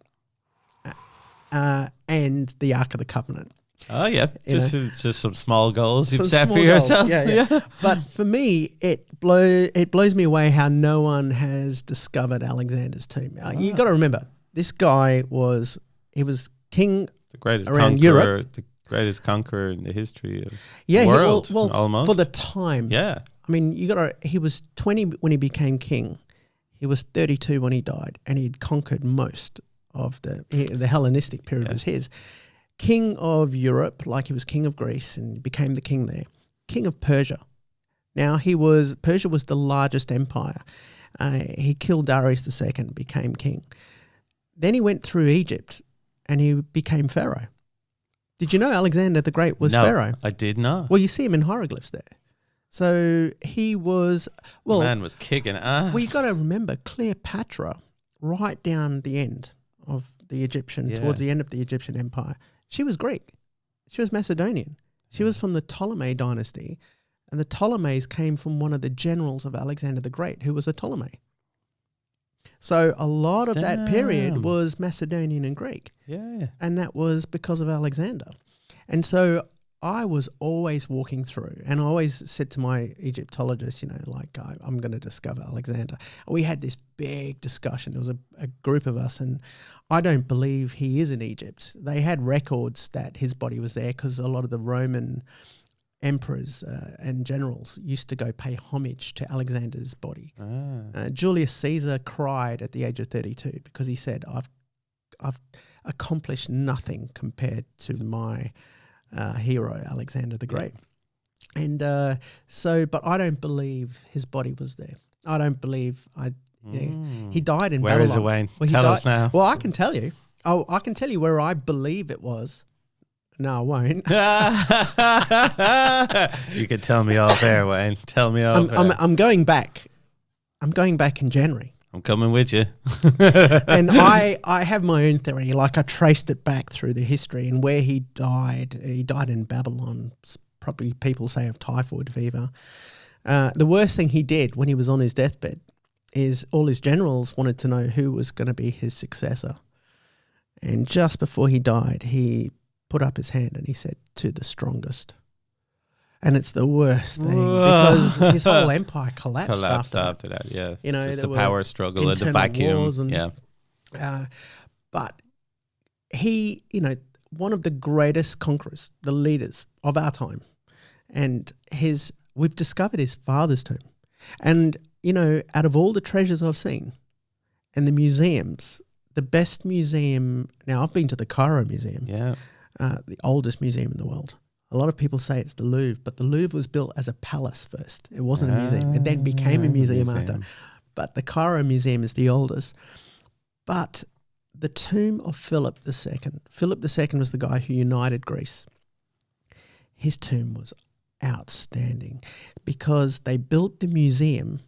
Speaker 1: And the Ark of the Covenant.
Speaker 2: Oh yeah, just some small goals you've set for yourself.
Speaker 1: Yeah. But for me, it blows me away how no one has discovered Alexander's tomb. You got to remember, this guy was king,
Speaker 2: the greatest
Speaker 1: around
Speaker 2: conqueror,
Speaker 1: Europe,
Speaker 2: the greatest conqueror in the history of the world.
Speaker 1: Well,
Speaker 2: almost
Speaker 1: for the time.
Speaker 2: Yeah,
Speaker 1: I mean, he was 20 when he became king. He was 32 when he died, and he'd conquered most of the Hellenistic period was his. King of Europe, like he was king of Greece and became the king there. King of Persia. Now Persia was the largest empire. He killed Darius II, became king. Then he went through Egypt and he became pharaoh. Did you know Alexander the Great was pharaoh?
Speaker 2: I did not.
Speaker 1: Well, you see him in hieroglyphs there. So he was,
Speaker 2: the man was kicking ass.
Speaker 1: Well, you got to remember Cleopatra, right down the end of the Egyptian, towards the end of the Egyptian empire, she was Greek. She was Macedonian. She was from the Ptolemy dynasty, and the Ptolemies came from one of the generals of Alexander the Great, who was a Ptolemy. So a lot of that period was Macedonian and Greek.
Speaker 2: Yeah.
Speaker 1: And that was because of Alexander. And so I was always walking through, and I always said to my Egyptologist, I'm going to discover Alexander. We had this big discussion. There was a group of us, and I don't believe he is in Egypt. They had records that his body was there because a lot of the Roman emperors and generals used to go pay homage to Alexander's body. Julius Caesar cried at the age of 32 because he said, I've accomplished nothing compared to my hero, Alexander the Great. And but I don't believe his body was there. I don't believe he died in Babylon.
Speaker 2: Where is it, Wayne? Tell us now.
Speaker 1: Well, I can tell you. Oh, I can tell you where I believe it was. No, I won't.
Speaker 2: You can tell me off air, Wayne. Tell me off air.
Speaker 1: I'm going back. I'm going back in January.
Speaker 2: I'm coming with you.
Speaker 1: And I have my own theory. Like, I traced it back through the history and where he died. He died in Babylon, probably people say of typhoid fever. The worst thing he did when he was on his deathbed is all his generals wanted to know who was going to be his successor. And just before he died, he put up his hand and he said, "To the strongest." And it's the worst thing because his whole empire collapsed after that.
Speaker 2: Yeah.
Speaker 1: Just
Speaker 2: the power struggle and the vacuum.
Speaker 1: But he, one of the greatest conquerors, the leaders of our time, and we've discovered his father's tomb. And, out of all the treasures I've seen and the museums, the best museum, now I've been to the Cairo Museum, the oldest museum in the world. A lot of people say it's the Louvre, but the Louvre was built as a palace first. It wasn't a museum. It then became a museum after. But the Cairo Museum is the oldest. But the tomb of Philip II. Philip II was the guy who united Greece. His tomb was outstanding because they built the museum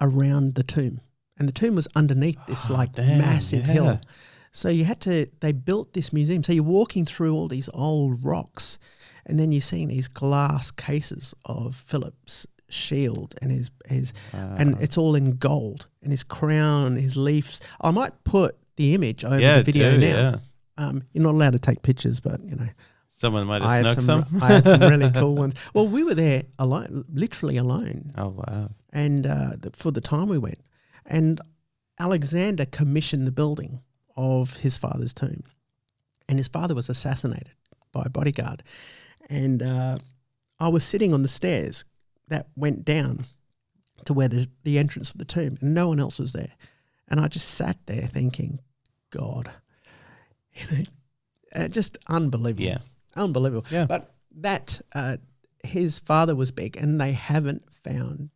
Speaker 1: around the tomb. And the tomb was underneath this massive hill. So they built this museum. So you're walking through all these old rocks and then you're seeing these glass cases of Philip's shield and his and it's all in gold, and his crown, his leaves. I might put the image over the video now. Yeah. You're not allowed to take pictures, but
Speaker 2: someone might have snuck some.
Speaker 1: I had some really cool ones. Well, we were there alone, literally alone.
Speaker 2: Oh, wow.
Speaker 1: And for the time we went. And Alexander commissioned the building of his father's tomb. And his father was assassinated by a bodyguard. And I was sitting on the stairs that went down to where the entrance of the tomb, and no one else was there. And I just sat there thinking, God, just unbelievable.
Speaker 2: Yeah.
Speaker 1: Unbelievable.
Speaker 2: Yeah.
Speaker 1: But that, his father was big, and they haven't found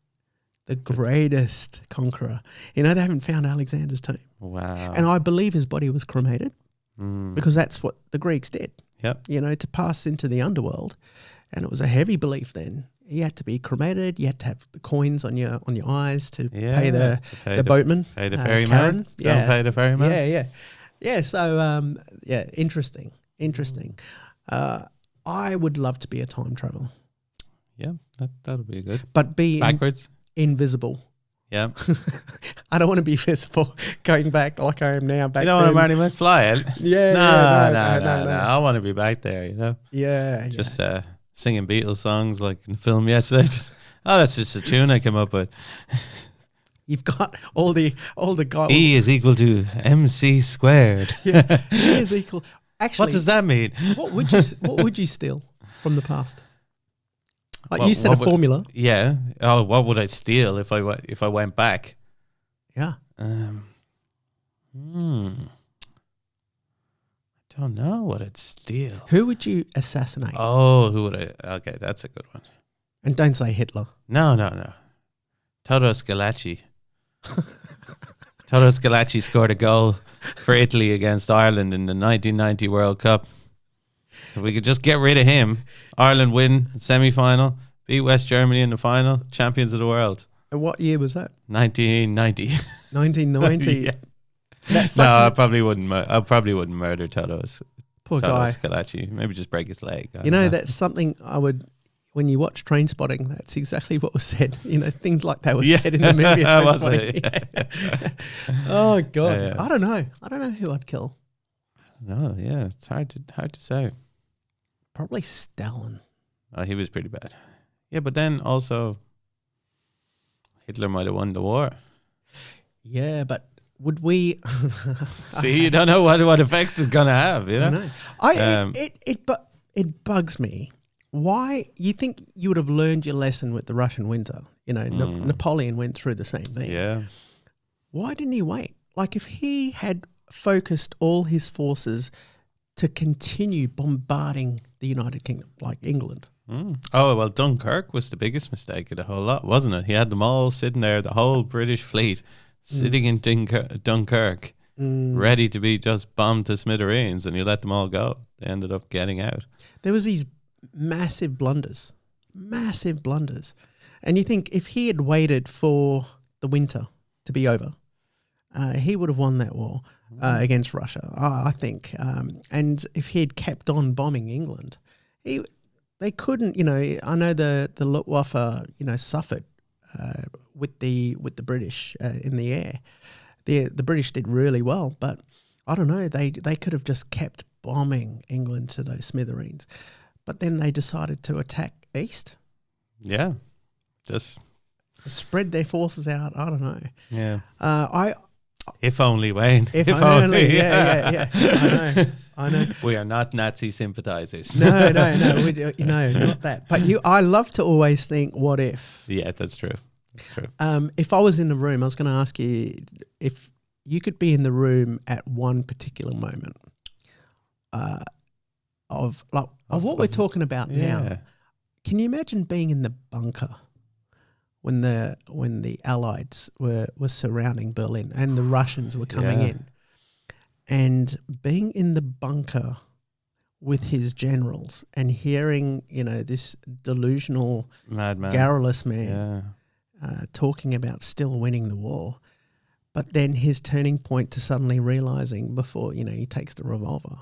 Speaker 1: the greatest conqueror. They haven't found Alexander's tomb.
Speaker 2: Wow.
Speaker 1: And I believe his body was cremated because that's what the Greeks did.
Speaker 2: Yep.
Speaker 1: To pass into the underworld. And it was a heavy belief then. You had to be cremated. You had to have the coins on your eyes to pay the boatman.
Speaker 2: Pay the ferryman. Don't pay the ferryman.
Speaker 1: Yeah. So, interesting. I would love to be a time traveler.
Speaker 2: Yeah, that'll be good.
Speaker 1: But be
Speaker 2: backwards.
Speaker 1: Invisible.
Speaker 2: Yeah.
Speaker 1: I don't want to be visible going back like I am now.
Speaker 2: You don't want to Marty McFly it?
Speaker 1: Yeah.
Speaker 2: No. I want to be back there,
Speaker 1: Yeah.
Speaker 2: Just singing Beatles songs like in the film yesterday. That's just a tune I came up with.
Speaker 1: You've got all the guys.
Speaker 2: E is equal to MC squared.
Speaker 1: Yeah. E is equal. Actually,
Speaker 2: what does that mean?
Speaker 1: What would you steal from the past? Like you said, a formula.
Speaker 2: Yeah. Oh, what would I steal if I went back?
Speaker 1: Yeah.
Speaker 2: I don't know what I'd steal.
Speaker 1: Who would you assassinate?
Speaker 2: Oh, who would I? Okay, that's a good one.
Speaker 1: And don't say Hitler.
Speaker 2: No. Toto Scalacci. Toto Scalacci scored a goal for Italy against Ireland in the 1990 World Cup. If we could just get rid of him, Ireland win semi-final, beat West Germany in the final, champions of the world.
Speaker 1: And what year was that?
Speaker 2: 1990.
Speaker 1: 1990.
Speaker 2: Yeah. I probably wouldn't murder Toto.
Speaker 1: Poor guy.
Speaker 2: Scalacci. Maybe just break his leg.
Speaker 1: That's something I would. When you watch Trainspotting, that's exactly what was said. Things like that were said in the movie.
Speaker 2: Was it? Yeah.
Speaker 1: Oh God, yeah. I don't know who I'd kill.
Speaker 2: No, yeah, it's hard to say.
Speaker 1: Probably Stalin.
Speaker 2: Oh, he was pretty bad. Yeah, but then also Hitler might have won the war.
Speaker 1: Yeah, but would we?
Speaker 2: See, you don't know what effects it's gonna have. You know.
Speaker 1: It bugs me. Why you think you would have learned your lesson with the Russian winter? You know, Napoleon went through the same thing.
Speaker 2: Yeah.
Speaker 1: Why didn't he wait? Like, if he had focused all his forces to continue bombarding the United Kingdom, like England.
Speaker 2: Oh, well, Dunkirk was the biggest mistake of the whole lot, wasn't it? He had them all sitting there, the whole British fleet sitting in Dunkirk, ready to be just bombed to smithereens, and you let them all go. They ended up getting out.
Speaker 1: There was these massive blunders. And you think if he had waited for the winter to be over, he would have won that war against Russia, I think. And if he had kept on bombing England, they couldn't, you know, I know the Luftwaffe, you know, suffered with the British in the air. The British did really well, but I don't know, they could have just kept bombing England to those smithereens. But then they decided to attack east.
Speaker 2: Yeah, just
Speaker 1: spread their forces out. I don't know.
Speaker 2: Yeah.
Speaker 1: If
Speaker 2: only, Wayne.
Speaker 1: If only. Yeah. I know.
Speaker 2: We are not Nazi sympathizers.
Speaker 1: No. Not that. But I love to always think, what if?
Speaker 2: Yeah, that's true.
Speaker 1: If I was in the room, I was going to ask you if you could be in the room at one particular moment of what we're talking about now. Can you imagine being in the bunker when the Allies were surrounding Berlin and the Russians were coming in, and being in the bunker with his generals and hearing, you know, this delusional,
Speaker 2: madman,
Speaker 1: garrulous man talking about still winning the war, but then his turning point to suddenly realizing before, you know, he takes the revolver,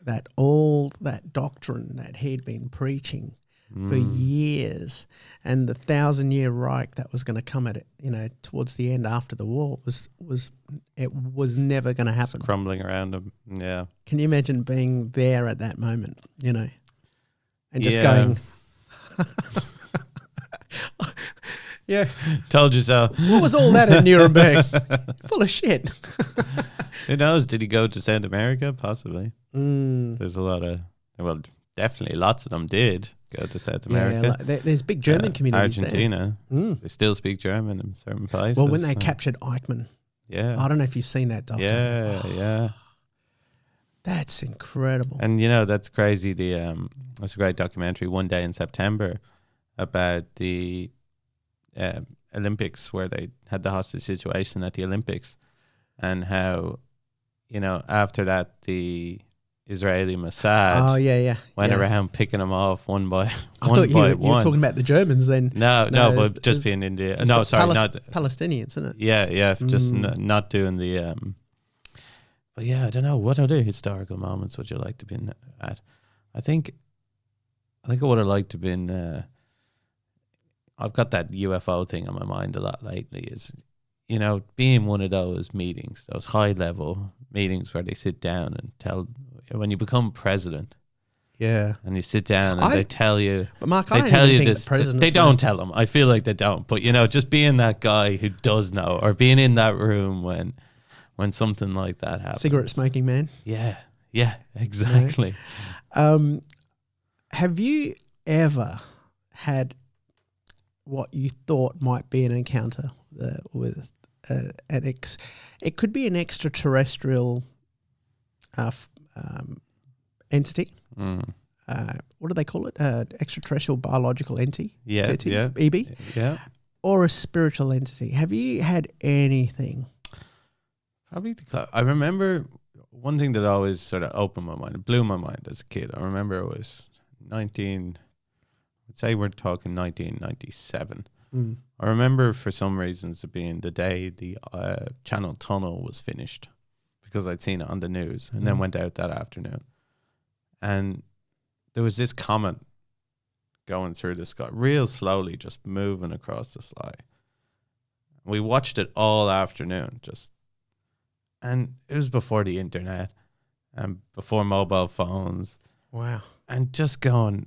Speaker 1: that all that doctrine that he'd been preaching for years, and the 1,000-year Reich that was going to come at it, you know, towards the end after the war was never going to happen.
Speaker 2: It's crumbling around him. Yeah.
Speaker 1: Can you imagine being there at that moment, you know, and just going, yeah,
Speaker 2: told you so.
Speaker 1: What was all that in Nuremberg? Full of shit.
Speaker 2: Who knows? Did he go to South America? Possibly. There's a lot of, well, definitely lots of them did go to South America.
Speaker 1: Like there's big German communities
Speaker 2: Argentina.
Speaker 1: there.
Speaker 2: They still speak German in certain places.
Speaker 1: Well, when they captured Eichmann.
Speaker 2: Yeah.
Speaker 1: I don't know if you've seen that documentary.
Speaker 2: Yeah.
Speaker 1: That's incredible.
Speaker 2: And, you know, that's crazy. That's a great documentary, One Day in September, about the Olympics, where they had the hostage situation at the Olympics, and how, you know, after that, the Israeli Mossad went around picking them off one by one. You were talking
Speaker 1: about the Germans then.
Speaker 2: No, but just being India. No, sorry, not
Speaker 1: Palestinians, isn't it?
Speaker 2: Yeah, just not doing the. But yeah, I don't know, what other historical moments would you like to be at? I think I would have liked to have been. I've got that UFO thing on my mind a lot lately. Is, you know, being one of those meetings, those high level meetings where they sit down and tell. When you become president, and you sit down and they tell you,
Speaker 1: but Mark,
Speaker 2: they tell you this. They don't tell them. I feel like they don't. But, you know, just being that guy who does know, or being in that room when something like that happens.
Speaker 1: Cigarette smoking man.
Speaker 2: Yeah, exactly.
Speaker 1: Have you ever had what you thought might be an encounter with it could be an extraterrestrial entity. What do they call it? Extraterrestrial biological entity. EB.
Speaker 2: Yeah.
Speaker 1: Or a spiritual entity. Have you had anything?
Speaker 2: Probably. I remember one thing that always sort of opened my mind, it blew my mind as a kid. I remember it was say we're talking 1997. I remember for some reasons it being the day the Channel Tunnel was finished, because I'd seen it on the news, and then went out that afternoon. And there was this comet going through the sky, real slowly, just moving across the sky. We watched it all afternoon, and it was before the internet and before mobile phones.
Speaker 1: Wow.
Speaker 2: and just going,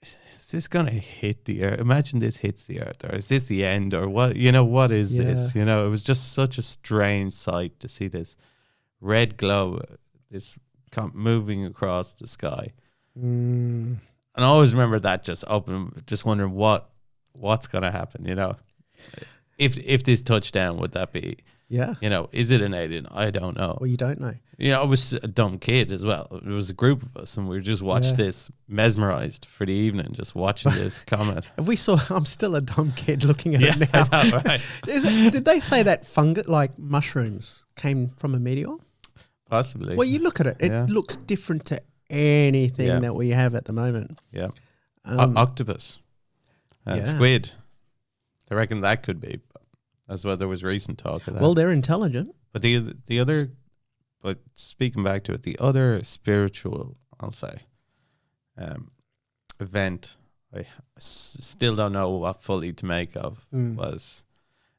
Speaker 2: is this going to hit the earth? Imagine this hits the earth, or is this the end, or what? What is this? It was just such a strange sight to see this red glow, this moving across the sky. And I always remember that just wondering what's going to happen, if this touchdown, would that be, is it an alien? I don't know.
Speaker 1: Well, you don't know.
Speaker 2: I was a dumb kid as well. It was a group of us, and we just watched this, mesmerized for the evening, just watching this comet.
Speaker 1: If we saw, I'm still a dumb kid looking at it now.
Speaker 2: I know, right?
Speaker 1: Did they say that fungus, like mushrooms, came from a meteor?
Speaker 2: Possibly.
Speaker 1: Well, you look at it; it looks different to anything that we have at the moment.
Speaker 2: Yeah, octopus and squid. I reckon that could be. That's what there was recent talk of that.
Speaker 1: Well, they're intelligent.
Speaker 2: But the other, but speaking back to it, the other spiritual, I'll say, event I still don't know what fully to make of was,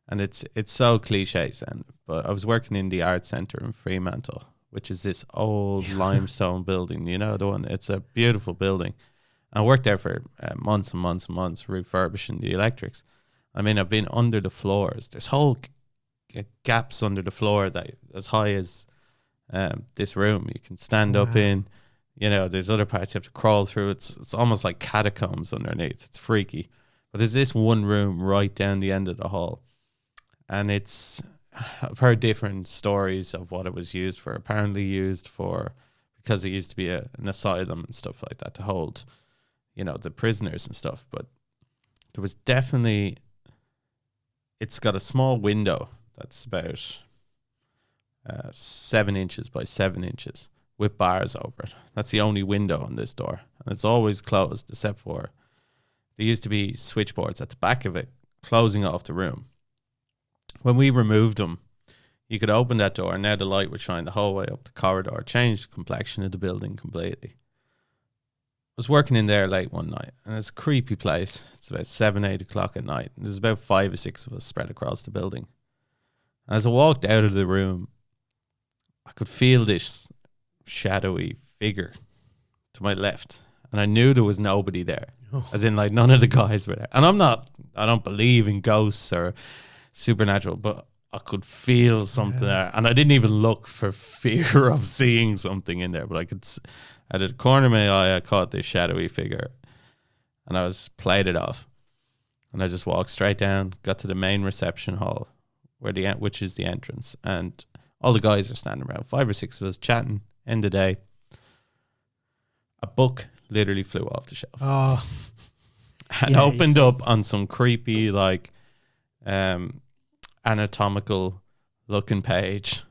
Speaker 2: and it's so cliche, but I was working in the art centre in Fremantle, which is this old limestone building, the one. It's a beautiful building. I worked there for months and months and months refurbishing the electrics. I mean, I've been under the floors. There's whole gaps under the floor that as high as this room you can stand up in. There's other parts you have to crawl through. It's almost like catacombs underneath. It's freaky. But there's this one room right down the end of the hall. And I've heard different stories of what it was used for. Apparently used for, because it used to be an asylum and stuff like that to hold, the prisoners and stuff. But there was definitely... It's got a small window that's about 7 inches by 7 inches with bars over it. That's the only window on this door. And it's always closed except for there used to be switchboards at the back of it closing off the room. When we removed them, you could open that door and now the light would shine the whole way up the corridor, change the complexion of the building completely. I was working in there late one night, and it's a creepy place. It's about 7, 8 o'clock at night. And there's about 5 or 6 of us spread across the building. And as I walked out of the room, I could feel this shadowy figure to my left. And I knew there was nobody there. As in, like, none of the guys were there. And I don't believe in ghosts or supernatural, but I could feel something there. And I didn't even look for fear of seeing something in there, but I could... At the corner of my eye, I caught this shadowy figure, and I played it off. And I just walked straight down, got to the main reception hall, which is the entrance, and all the guys are standing around, 5 or 6 of us chatting. End of the day, a book literally flew off the shelf, and opened up on some creepy, like, anatomical looking page.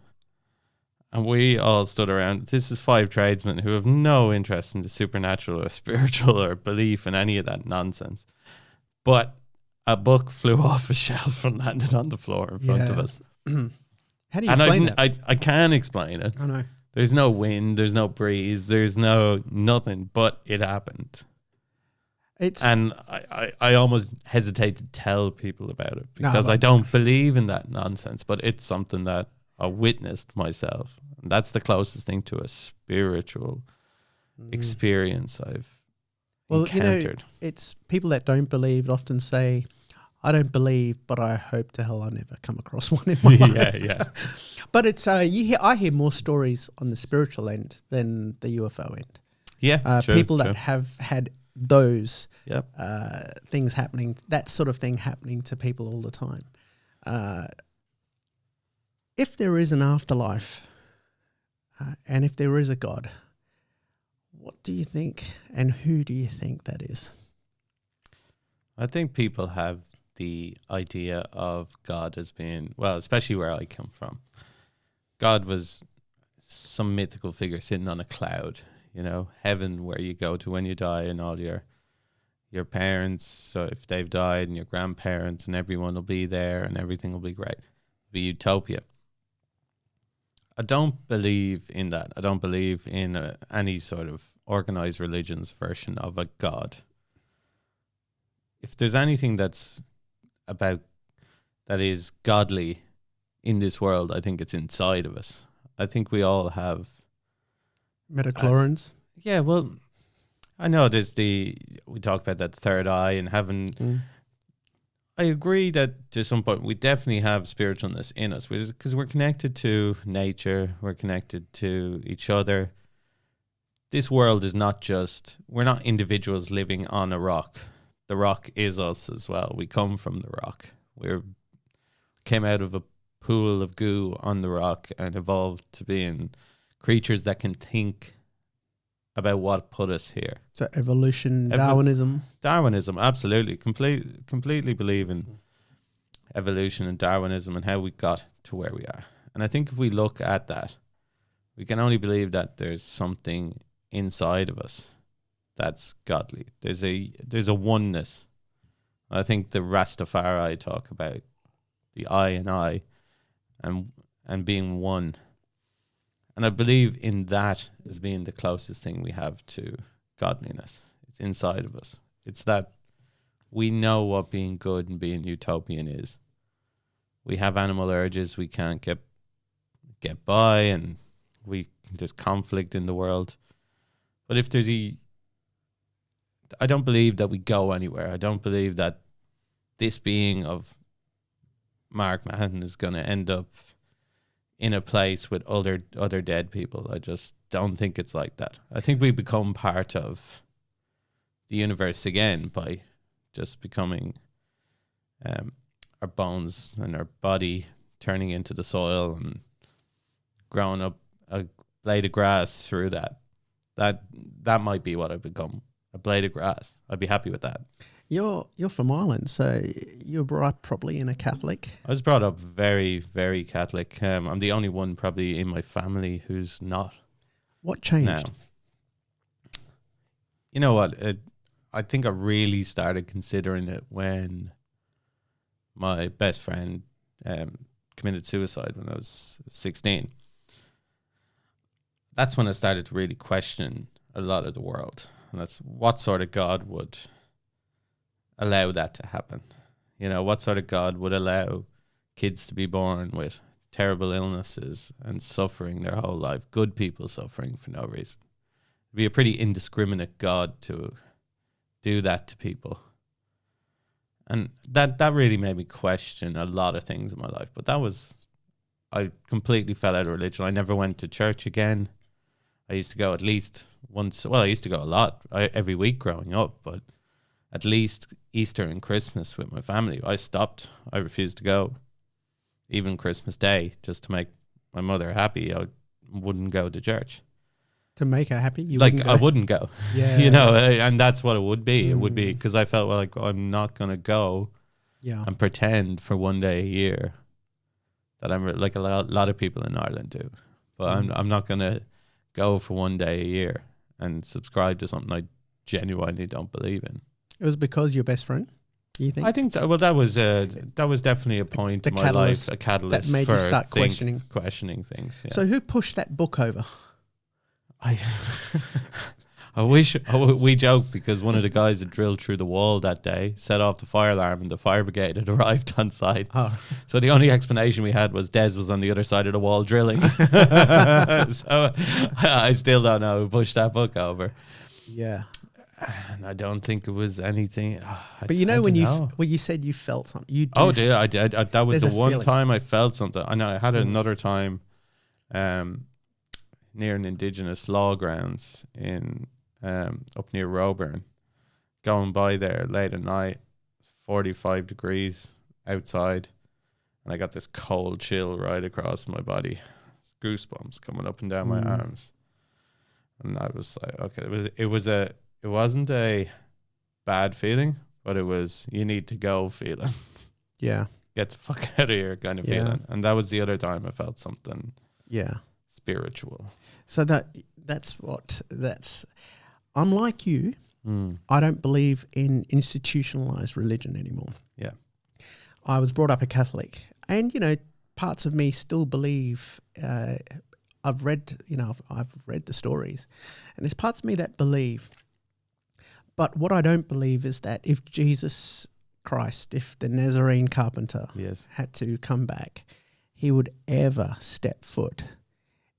Speaker 2: And we all stood around. This is 5 tradesmen who have no interest in the supernatural or spiritual or belief in any of that nonsense. But a book flew off a shelf and landed on the floor in front of us.
Speaker 1: How do you explain that?
Speaker 2: I can't explain it.
Speaker 1: I know.
Speaker 2: There's no wind, there's no breeze, there's nothing, but it happened. And I almost hesitate to tell people about it because I don't believe in that nonsense, but it's something that I witnessed myself. And that's the closest thing to a spiritual experience I've encountered.
Speaker 1: It's people that don't believe often say, I don't believe, but I hope to hell I never come across one in my life.
Speaker 2: Yeah.
Speaker 1: But it's I hear more stories on the spiritual end than the UFO end.
Speaker 2: Yeah,
Speaker 1: people that have had those things happening, that sort of thing happening to people all the time. If there is an afterlife and if there is a God, what do you think and who do you think that is?
Speaker 2: I think people have the idea of God as being, well, especially where I come from. God was some mythical figure sitting on a cloud, heaven where you go to when you die, and all your parents, so if they've died, and your grandparents, and everyone will be there and everything will be great. It'll be utopia. I don't believe in that. I don't believe in any sort of organized religion's version of a God. If there's anything that is godly in this world, I think it's inside of us. I think we all have
Speaker 1: Metachlorines.
Speaker 2: Yeah, well, I know we talk about that third eye and having. I agree that to some point we definitely have spiritualness in us, because we're connected to nature, we're connected to each other. This world is not just, we're not individuals living on a rock. The rock is us as well. We come from the rock. Came out of a pool of goo on the rock and evolved to being creatures that can think about what put us here.
Speaker 1: So evolution, Darwinism.
Speaker 2: Darwinism, absolutely. Completely believe in evolution and Darwinism and how we got to where we are. And I think if we look at that, we can only believe that there's something inside of us that's godly. There's a oneness. I think the Rastafari talk about the I and I and being one. And I believe in that as being the closest thing we have to godliness. It's inside of us. It's that we know what being good and being utopian is. We have animal urges. We can't get by, and there's conflict in the world. But if I don't believe that we go anywhere. I don't believe that this being of Mark Mahoney is going to end up in a place with other dead people. I just don't think it's like that. I think we become part of the universe again by just becoming our bones and our body turning into the soil and growing up a blade of grass through that. That might be what I become, a blade of grass. I'd be happy with that.
Speaker 1: You're from Ireland, so you were brought up probably in a Catholic.
Speaker 2: I was brought up very, very Catholic. I'm the only one probably in my family who's not.
Speaker 1: What changed?
Speaker 2: Now, you know what? I think I really started considering it when my best friend committed suicide when I was 16. That's when I started to really question a lot of the world. And that's what sort of God would allow that to happen. You know, what sort of God would allow kids to be born with terrible illnesses and suffering their whole life, good people suffering for no reason. It'd be a pretty indiscriminate God to do that to people. And that really made me question a lot of things in my life. But I completely fell out of religion. I never went to church again. I used to go at least once. Well, I used to go a lot every week growing up, but at least Easter and Christmas with my family, I stopped. I refused to go. Even Christmas Day, just to make my mother happy, I wouldn't go to church.
Speaker 1: To make her happy?
Speaker 2: I wouldn't go.
Speaker 1: Yeah.
Speaker 2: You know, and that's what it would be. It would be because I felt like I'm not going to go and pretend for one day a year that I'm like a lot of people in Ireland do. But I'm not going to go for one day a year and subscribe to something I genuinely don't believe in.
Speaker 1: It was because your best friend, you think?
Speaker 2: I think so. Well, that was definitely a point in my life, a catalyst
Speaker 1: that made
Speaker 2: for
Speaker 1: you start questioning
Speaker 2: things. Yeah.
Speaker 1: So who pushed that book over?
Speaker 2: I wish we joked because one of the guys that drilled through the wall that day set off the fire alarm and the fire brigade had arrived on site. Oh. So the only explanation we had was Des was on the other side of the wall drilling. So I still don't know who pushed that book over.
Speaker 1: Yeah.
Speaker 2: And I don't think it was anything.
Speaker 1: But you know when you said you felt something, you did.
Speaker 2: Oh, dude, I did. That was the one time I felt something. I know I had another time near an Indigenous law grounds in up near Roeburn, going by there late at night, 45 degrees outside, and I got this cold chill right across my body, goosebumps coming up and down my arms, and I was like, okay, it wasn't a bad feeling, but it was you need to go feeling.
Speaker 1: Yeah,
Speaker 2: get the fuck out of here kind of feeling, and that was the other time I felt something.
Speaker 1: Yeah,
Speaker 2: spiritual.
Speaker 1: So that's unlike you, I don't believe in institutionalized religion anymore.
Speaker 2: Yeah.
Speaker 1: I was brought up a Catholic, and, you know, parts of me still believe, I've read the stories, and there's parts of me that believe. But what I don't believe is that if Jesus Christ, if the Nazarene carpenter had to come back, he would ever step foot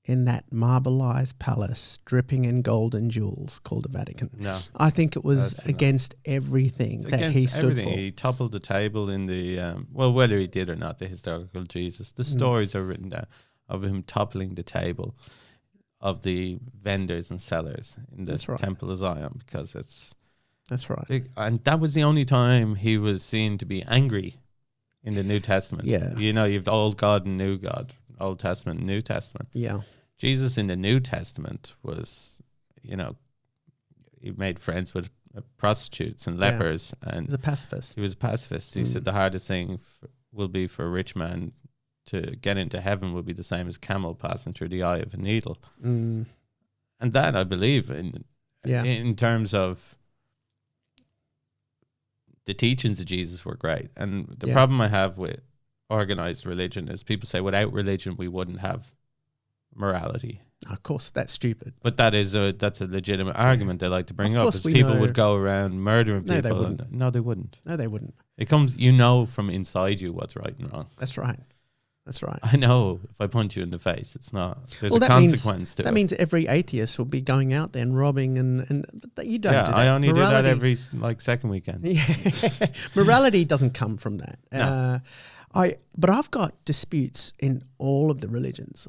Speaker 1: in that marbleized palace dripping in gold and jewels called the Vatican.
Speaker 2: No.
Speaker 1: I think it was against everything that
Speaker 2: against
Speaker 1: he stood
Speaker 2: everything.
Speaker 1: for.
Speaker 2: He toppled the table in the, well, whether he did or not, the historical Jesus. The stories are written down of him toppling the table of the vendors and sellers in the Temple of Zion, because
Speaker 1: that's right.
Speaker 2: big, and that was the only time he was seen to be angry in the New Testament.
Speaker 1: Yeah.
Speaker 2: You know, you have the Old God and New God, Old Testament and New Testament.
Speaker 1: Yeah.
Speaker 2: Jesus in the New Testament was, you know, he made friends with prostitutes and lepers. And
Speaker 1: he was a pacifist.
Speaker 2: He was a pacifist. He said the hardest thing will be for a rich man to get into heaven will be the same as a camel passing through the eye of a needle. And that I believe in terms of the teachings of Jesus were great. And the problem I have with organized religion is people say without religion we wouldn't have morality.
Speaker 1: Of course, that's stupid.
Speaker 2: But that's a legitimate argument they like to bring up. Is people would go around murdering people.
Speaker 1: They wouldn't.
Speaker 2: No, they wouldn't.
Speaker 1: No, they wouldn't.
Speaker 2: It comes, you know, from inside you what's right and wrong.
Speaker 1: That's right. That's right.
Speaker 2: I know if I punch you in the face, it's not. There's a consequence to it.
Speaker 1: That means every atheist will be going out there and robbing, and you don't.
Speaker 2: Yeah,
Speaker 1: do that.
Speaker 2: I only do that every second weekend.
Speaker 1: Yeah, morality doesn't come from that.
Speaker 2: No.
Speaker 1: But I've got disputes in all of the religions.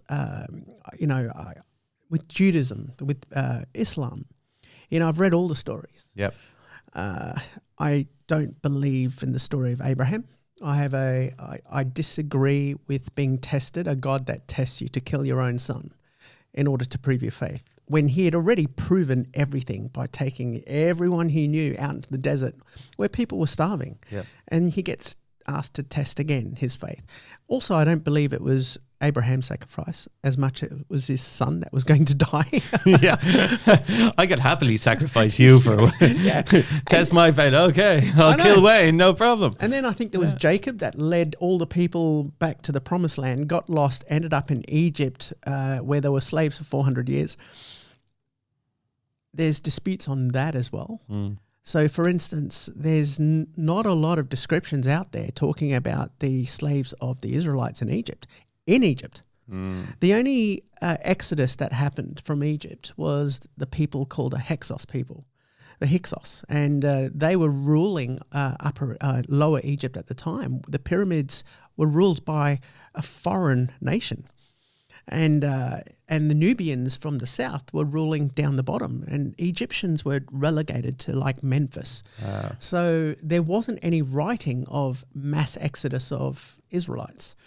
Speaker 1: With Judaism, with Islam, I've read all the stories.
Speaker 2: Yep.
Speaker 1: I don't believe in the story of Abraham. I disagree with being tested, a God that tests you to kill your own son in order to prove your faith, when he had already proven everything by taking everyone he knew out into the desert where people were starving.
Speaker 2: Yep.
Speaker 1: And he gets asked to test again his faith. Also, I don't believe it was Abraham's sacrifice as much as it was his son that was going to die.
Speaker 2: Yeah. I could happily sacrifice you for test my faith. Okay, I'll kill Wayne, no problem.
Speaker 1: And then I think there was Jacob that led all the people back to the promised land, got lost, ended up in Egypt where they were slaves for 400 years. There's disputes on that as well. So, for instance, there's not a lot of descriptions out there talking about the slaves of the Israelites in Egypt. The only exodus that happened from Egypt was the people called the Hyksos people, the Hyksos, and they were ruling Lower Egypt at the time. The pyramids were ruled by a foreign nation. And the Nubians from the south were ruling down the bottom, and Egyptians were relegated to like Memphis. So there wasn't any writing of mass exodus of Israelites.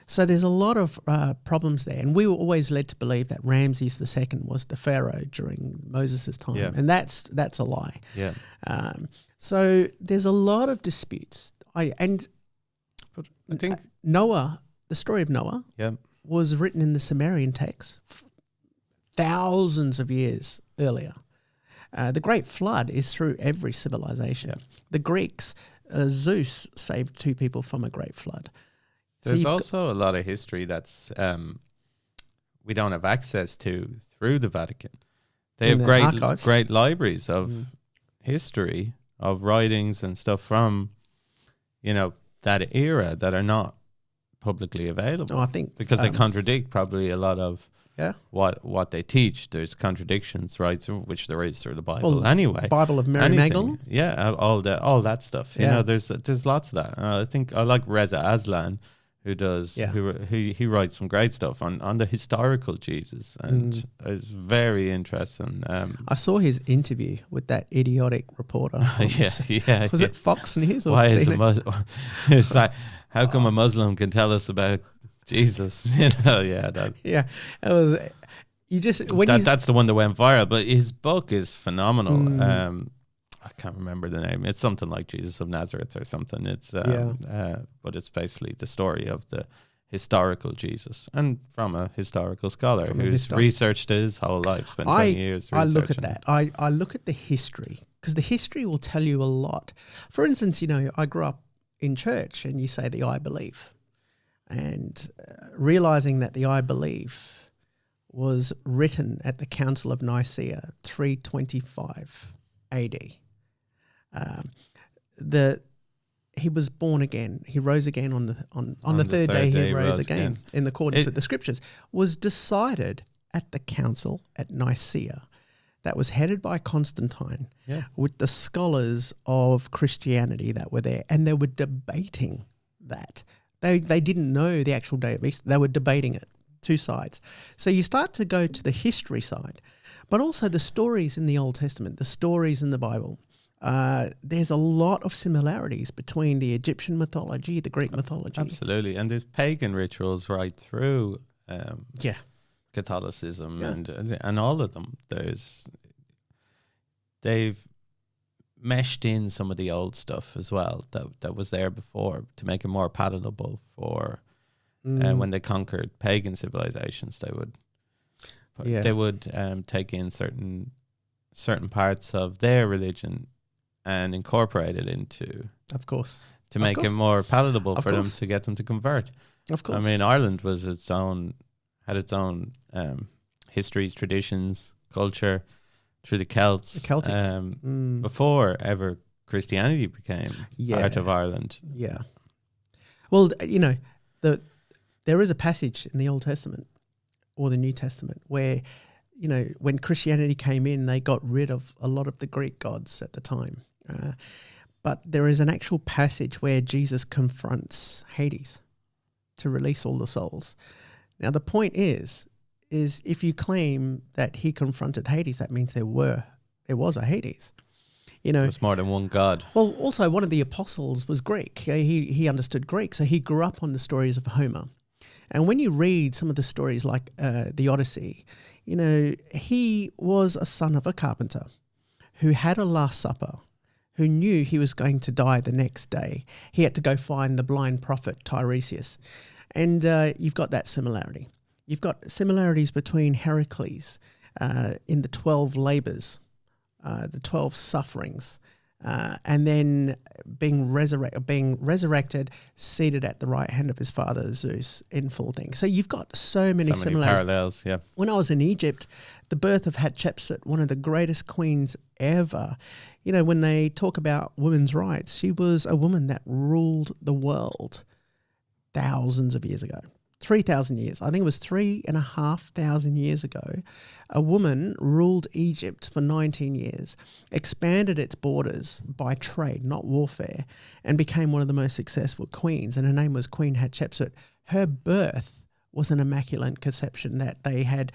Speaker 1: So there's a lot of problems there. And we were always led to believe that Ramses II was the pharaoh during Moses' time.
Speaker 2: Yeah.
Speaker 1: And that's a lie.
Speaker 2: Yeah.
Speaker 1: So there's a lot of disputes. I think Noah, the story of Noah, was written in the Sumerian text thousands of years earlier. The Great Flood is through every civilization. Yeah. The Greeks, Zeus saved 2 people from a great flood.
Speaker 2: There's also a lot of history that's we don't have access to through the Vatican. They have great libraries of history, of writings and stuff from, that era that are not publicly available.
Speaker 1: Oh, I think
Speaker 2: because they contradict probably a lot of what they teach. There's contradictions, right? Which there is through the Bible anyway.
Speaker 1: Bible of Mary Magdalene.
Speaker 2: Yeah, all that stuff. You know, there's lots of that. I think I like Reza Aslan, who does he writes some great stuff on the historical Jesus, and it's very interesting.
Speaker 1: I saw his interview with that idiotic reporter. Was it Fox News or
Speaker 2: why is it's like, how come a Muslim can tell us about Jesus? It was. You just that's the one that went viral. But his book is phenomenal. I can't remember the name. It's something like Jesus of Nazareth or something. It's but it's basically the story of the historical Jesus, and from a historical scholar who's researched his whole life, spent 20 years researching.
Speaker 1: I look at that. I look at the history, because the history will tell you a lot. For instance, I grew up in church, and you say the I believe, and realizing that the I believe was written at the Council of Nicaea 325 AD. He was born again. He rose again on the third day. He rose again in accordance with the scriptures. Was decided at the council at Nicaea that was headed by Constantine with the scholars of Christianity that were there, and they were debating that. They didn't know the actual day of Easter. They were debating it, two sides. So you start to go to the history side, but also the stories in the Old Testament, the stories in the Bible. There's a lot of similarities between the Egyptian mythology, the Greek mythology.
Speaker 2: Absolutely. And there's pagan rituals right through Catholicism and all of them. They've meshed in some of the old stuff as well that was there before to make it more palatable for when they conquered pagan civilizations. They would take in certain parts of their religion and incorporate it into,
Speaker 1: of course,
Speaker 2: to make it more palatable for them, to get them to convert.
Speaker 1: Of course.
Speaker 2: I mean, Ireland had its own histories, traditions, culture through the Celts.
Speaker 1: The Celtics.
Speaker 2: Before ever Christianity became part of Ireland.
Speaker 1: Yeah. Well, there is a passage in the Old Testament or the New Testament where, when Christianity came in, they got rid of a lot of the Greek gods at the time. But there is an actual passage where Jesus confronts Hades to release all the souls. Now, the point is if you claim that he confronted Hades, that means there was a Hades.
Speaker 2: There's more than one god.
Speaker 1: Well, also one of the apostles was Greek. He understood Greek, so he grew up on the stories of Homer. And when you read some of the stories like the Odyssey, he was a son of a carpenter who had a Last Supper, who knew he was going to die the next day. He had to go find the blind prophet Tiresias. And you've got that similarity. You've got similarities between Heracles in the 12 labours, the 12 sufferings, and then being resurrected, seated at the right hand of his father Zeus in full thing. So you've got so many similarities.
Speaker 2: Parallels, yeah.
Speaker 1: When I was in Egypt, the birth of Hatshepsut, one of the greatest queens ever, when they talk about women's rights, she was a woman that ruled the world thousands of years ago. 3,000 years. I think it was 3,500 years ago. A woman ruled Egypt for 19 years, expanded its borders by trade, not warfare, and became one of the most successful queens. And her name was Queen Hatshepsut. Her birth was an immaculate conception that they had,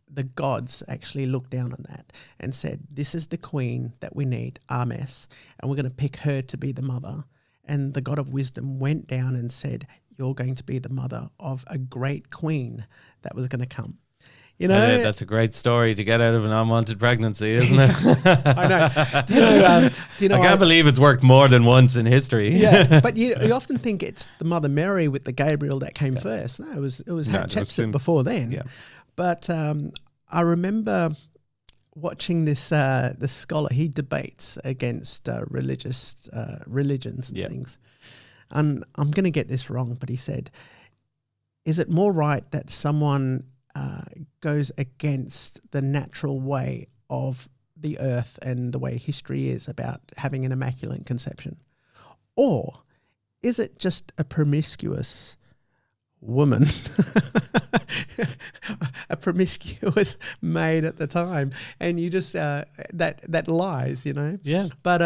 Speaker 1: the gods actually looked down on that and said, this is the queen that we need, Armes, and we're going to pick her to be the mother. And the God of wisdom went down and said, you're going to be the mother of a great queen that was going to come.
Speaker 2: That's a great story to get out of an unwanted pregnancy, isn't it?
Speaker 1: I know. Do you know?
Speaker 2: I can't believe it's worked more than once in history.
Speaker 1: Yeah, but you often think it's the Mother Mary with the Gabriel that came first. No, it was Hatshepsut before then. Yeah. But I remember watching this scholar. He debates against religions and things. And I'm going to get this wrong, but he said, is it more right that someone goes against the natural way of the earth and the way history is about having an immaculate conception? Or is it just a promiscuous woman, a promiscuous maid at the time, and you just that lies,
Speaker 2: Yeah.
Speaker 1: But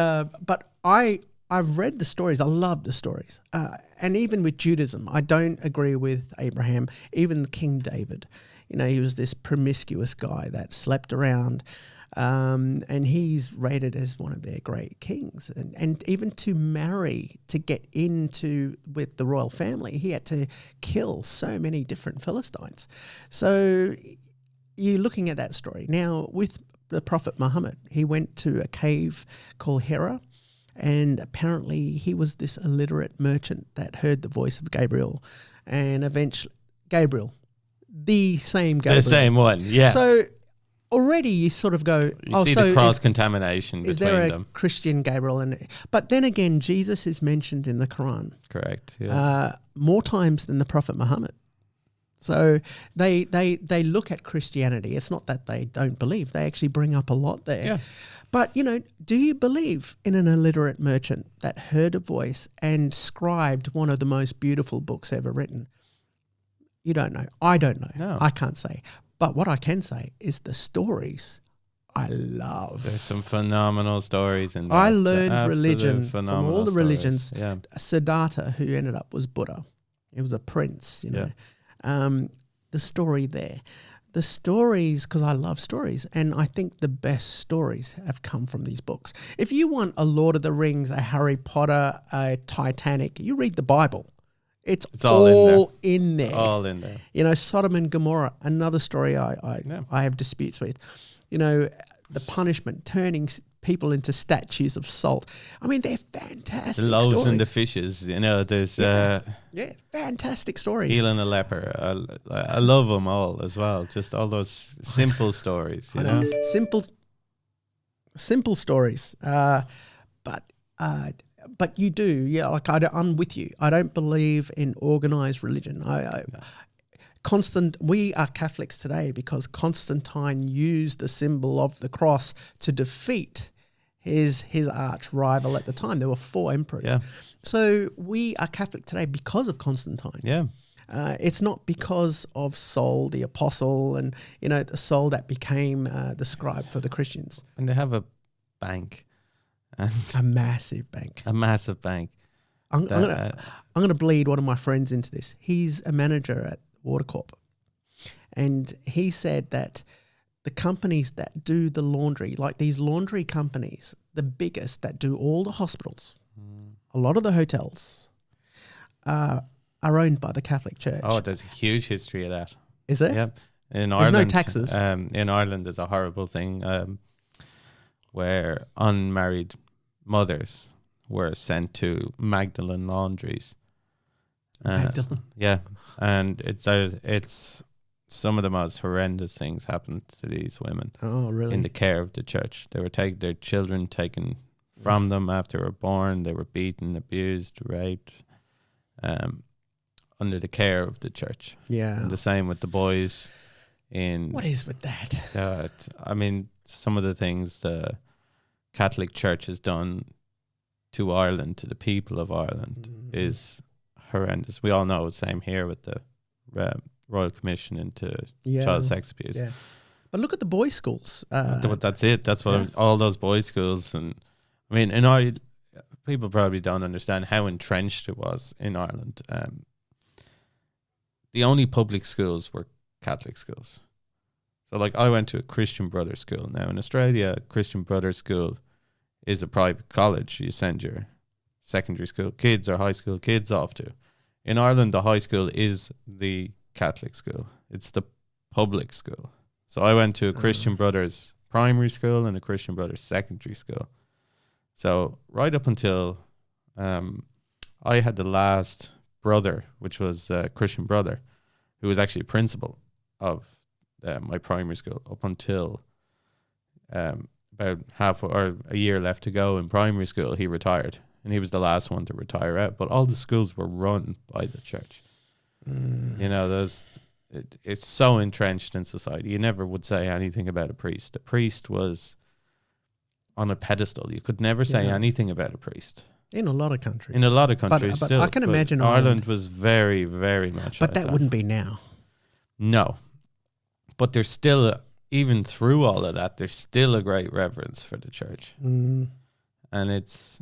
Speaker 1: I've read the stories. I love the stories, and even with Judaism, I don't agree with Abraham. Even King David, he was this promiscuous guy that slept around. And he's rated as one of their great kings. And even to marry, to get into with the royal family, he had to kill so many different Philistines. So you're looking at that story. Now, with the Prophet Muhammad, he went to a cave called Hira, and apparently he was this illiterate merchant that heard the voice of Gabriel, and eventually Gabriel, the same Gabriel.
Speaker 2: The same one, yeah.
Speaker 1: So already you sort of go,
Speaker 2: you see the cross-contamination between them.
Speaker 1: Is there a Christian Gabriel? But then again, Jesus is mentioned in the Quran.
Speaker 2: Correct, yeah.
Speaker 1: More times than the Prophet Muhammad. So they look at Christianity. It's not that they don't believe. They actually bring up a lot there.
Speaker 2: Yeah.
Speaker 1: But, do you believe in an illiterate merchant that heard a voice and scribed one of the most beautiful books ever written? You don't know. I don't know.
Speaker 2: No.
Speaker 1: I can't say. But what I can say is the stories I love.
Speaker 2: There's some phenomenal stories in there.
Speaker 1: I learned religion from all the religions.
Speaker 2: Stories. Yeah.
Speaker 1: Siddhartha, who ended up was Buddha. He was a prince, you know. The story there. The stories, because I love stories, and I think the best stories have come from these books. If you want a Lord of the Rings, a Harry Potter, a Titanic, you read the Bible. It's all in there.
Speaker 2: All in there.
Speaker 1: You know, Sodom and Gomorrah, another story I have disputes with. You know, the punishment, turning people into statues of salt. I mean, they're fantastic
Speaker 2: The loaves
Speaker 1: stories.
Speaker 2: and the fishes, you know, there's...
Speaker 1: fantastic stories.
Speaker 2: Healing a leper. I love them all as well. Just all those simple stories, you know?
Speaker 1: Simple stories. But you do, like I'm with you. I don't believe in organized religion. We are Catholics today because Constantine used the symbol of the cross to defeat his arch rival at the time. There were 4 emperors.
Speaker 2: Yeah.
Speaker 1: So we are Catholic today because of Constantine.
Speaker 2: Yeah.
Speaker 1: It's not because of Saul the apostle and, you know, the Saul that became the scribe for the Christians.
Speaker 2: And they have a bank. And
Speaker 1: a massive bank.
Speaker 2: A massive bank.
Speaker 1: I'm gonna bleed one of my friends into this. He's a manager at Watercorp, and he said that the companies that do the laundry, like these laundry companies, the biggest that do all the hospitals, a lot of the hotels, are owned by the Catholic Church.
Speaker 2: Oh, there's a huge history of that.
Speaker 1: Is there?
Speaker 2: Yeah. In
Speaker 1: There's
Speaker 2: Ireland,
Speaker 1: no taxes.
Speaker 2: In Ireland, there's a horrible thing where unmarried mothers were sent to Magdalene laundries.
Speaker 1: Magdalene.
Speaker 2: Yeah, and it's some of the most horrendous things happened to these women.
Speaker 1: Oh, really?
Speaker 2: In the care of the church, they were their children taken from them after they were born. They were beaten, abused, raped, under the care of the church.
Speaker 1: Yeah.
Speaker 2: And the same with the boys.
Speaker 1: What is with that?
Speaker 2: I mean, some of the things the Catholic Church has done to Ireland, to the people of Ireland, is horrendous. We all know, same here with the Royal Commission into child sex abuse.
Speaker 1: Yeah. But look at the boys' schools.
Speaker 2: That's it. That's what all those boys' schools. And I mean, people probably don't understand how entrenched it was in Ireland. The only public schools were Catholic schools. So, like, I went to a Christian Brothers school. Now, in Australia, Christian Brothers school is a private college you send your secondary school kids or high school kids off to. In Ireland, the high school is the Catholic school. It's the public school. So I went to a Christian Brothers primary school and a Christian Brothers secondary school. So right up until I had the last brother, which was a Christian brother, who was actually a principal of my primary school up until about a year left to go in primary school. He retired, and he was the last one to retire out. But all the schools were run by the church. You know, it's so entrenched in society. You never would say anything about a priest. A priest was on a pedestal. You could never say anything about a priest.
Speaker 1: In a lot of countries.
Speaker 2: In a lot of countries,
Speaker 1: but
Speaker 2: still.
Speaker 1: I can imagine
Speaker 2: Ireland was very, very much.
Speaker 1: But
Speaker 2: like
Speaker 1: that wouldn't be now.
Speaker 2: No, but there's still, even through all of that, there's still a great reverence for the church, and it's.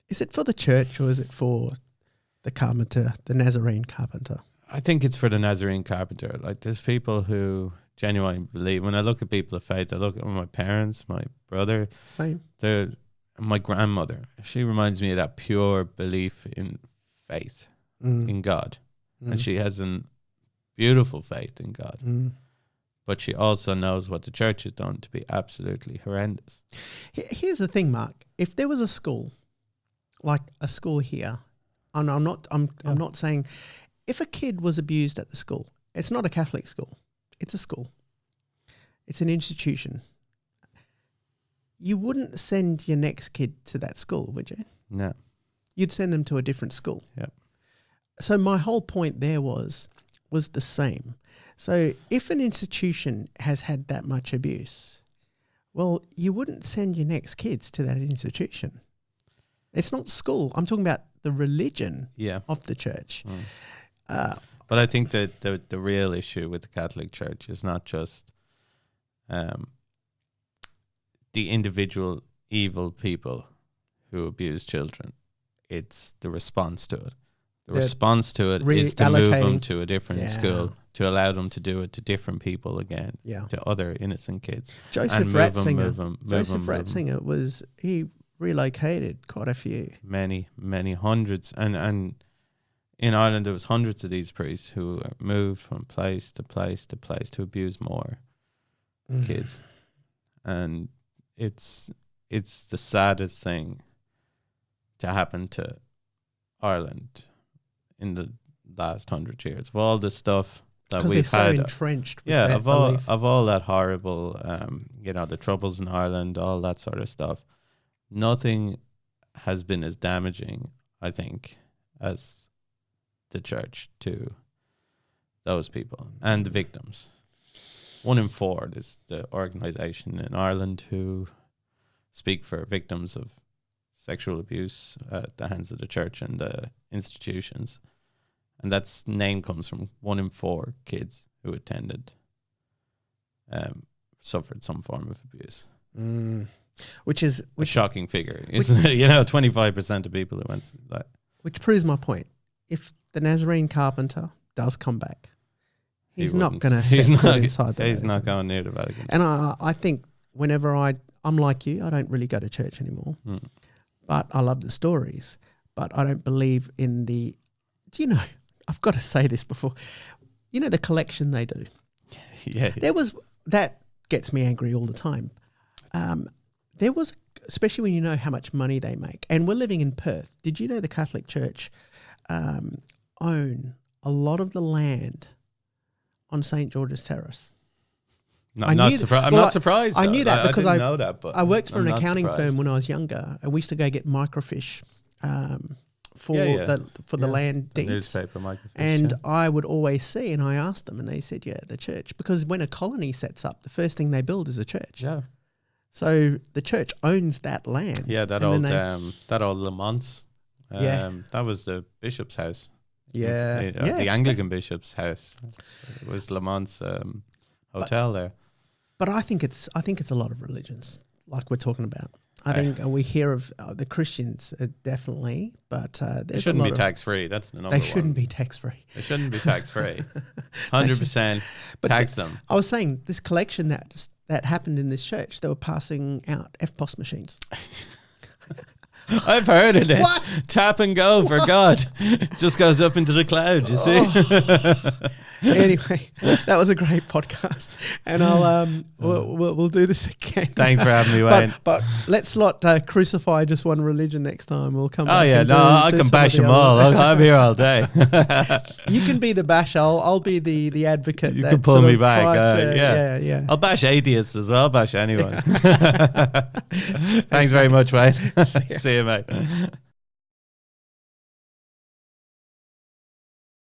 Speaker 1: Is it for the church or is it for the carpenter, the Nazarene carpenter?
Speaker 2: I think it's for the Nazarene carpenter. Like, there's people who genuinely believe. When I look at people of faith, I look at my parents, my brother.
Speaker 1: Same.
Speaker 2: My grandmother. She reminds me of that pure belief in faith, in God. And she has a beautiful faith in God. But she also knows what the church has done to be absolutely horrendous.
Speaker 1: Here's the thing, Mark. If there was a school, like a school here, and I'm not saying, if a kid was abused at the school, it's not a Catholic school. It's a school. It's an institution. You wouldn't send your next kid to that school, would you?
Speaker 2: No.
Speaker 1: You'd send them to a different school.
Speaker 2: Yep.
Speaker 1: So my whole point there was the same. So if an institution has had that much abuse, well, you wouldn't send your next kids to that institution. It's not school. I'm talking about the religion of the church.
Speaker 2: But I think that the real issue with the Catholic Church is not just the individual evil people who abuse children. It's the response to it. The response to it is to move them to a different school, to allow them to do it to different people again, to other innocent kids.
Speaker 1: Joseph Ratzinger, he relocated quite a few.
Speaker 2: Many hundreds. And in Ireland, there was hundreds of these priests who moved from place to place to place to abuse more kids. And it's the saddest thing to happen to Ireland in the last 100 years. Of all the stuff that we've
Speaker 1: they're
Speaker 2: had,
Speaker 1: so entrenched with that belief.
Speaker 2: of all that horrible, the troubles in Ireland, all that sort of stuff, nothing has been as damaging, I think, as the church to those people and the victims. 1 in 4 is the organisation in Ireland who speak for victims of sexual abuse at the hands of the church and the institutions. And that name comes from 1 in 4 kids who attended suffered some form of abuse.
Speaker 1: Which is
Speaker 2: a shocking figure. It's 25% of people who went to that.
Speaker 1: Which proves my point. If the Nazarene carpenter does come back, he's not going to set foot inside the Vatican.
Speaker 2: He's not going near the Vatican.
Speaker 1: And I think whenever I'm like you, I don't really go to church anymore. But I love the stories. But I don't believe in the... Do you know... I've got to say this before. You know the collection they do?
Speaker 2: Yeah.
Speaker 1: That gets me angry all the time. There was, especially when you know how much money they make. And we're living in Perth. Did you know the Catholic Church own a lot of the land on St. George's Terrace?
Speaker 2: I'm not surprised.
Speaker 1: I knew that because
Speaker 2: I didn't know that, but
Speaker 1: I worked for an accounting firm when I was younger, and we used to go get microfiche for the land deeds.
Speaker 2: Newspaper microfiche.
Speaker 1: And I would always see, and I asked them, and they said, the church. Because when a colony sets up, the first thing they build is a church.
Speaker 2: Yeah.
Speaker 1: So the church owns that land.
Speaker 2: Yeah, that old Lamont's. That was the bishop's house.
Speaker 1: Yeah.
Speaker 2: The Anglican bishop's house. It was Lamont's hotel there. But
Speaker 1: I think it's a lot of religions, like we're talking about. I think we hear of the Christians definitely, but
Speaker 2: they shouldn't be tax free. That's the number one.
Speaker 1: They shouldn't be tax free.
Speaker 2: They shouldn't be tax free. 100% tax them.
Speaker 1: I was saying this collection that happened in this church, they were passing out FPOS machines.
Speaker 2: I've heard of this.
Speaker 1: What?
Speaker 2: Tap and go for God. Just goes up into the cloud, you see.
Speaker 1: Anyway, that was a great podcast, and we'll do this again.
Speaker 2: Thanks for having me, Wayne.
Speaker 1: But let's not crucify just one religion next time. We'll come.
Speaker 2: Oh yeah, I can bash them all. I'm here all day.
Speaker 1: You can be the bash. I'll be the advocate.
Speaker 2: You can pull me back.
Speaker 1: Yeah.
Speaker 2: I'll bash atheists as well. I'll bash anyone. Thanks very much, Wayne. See you, mate.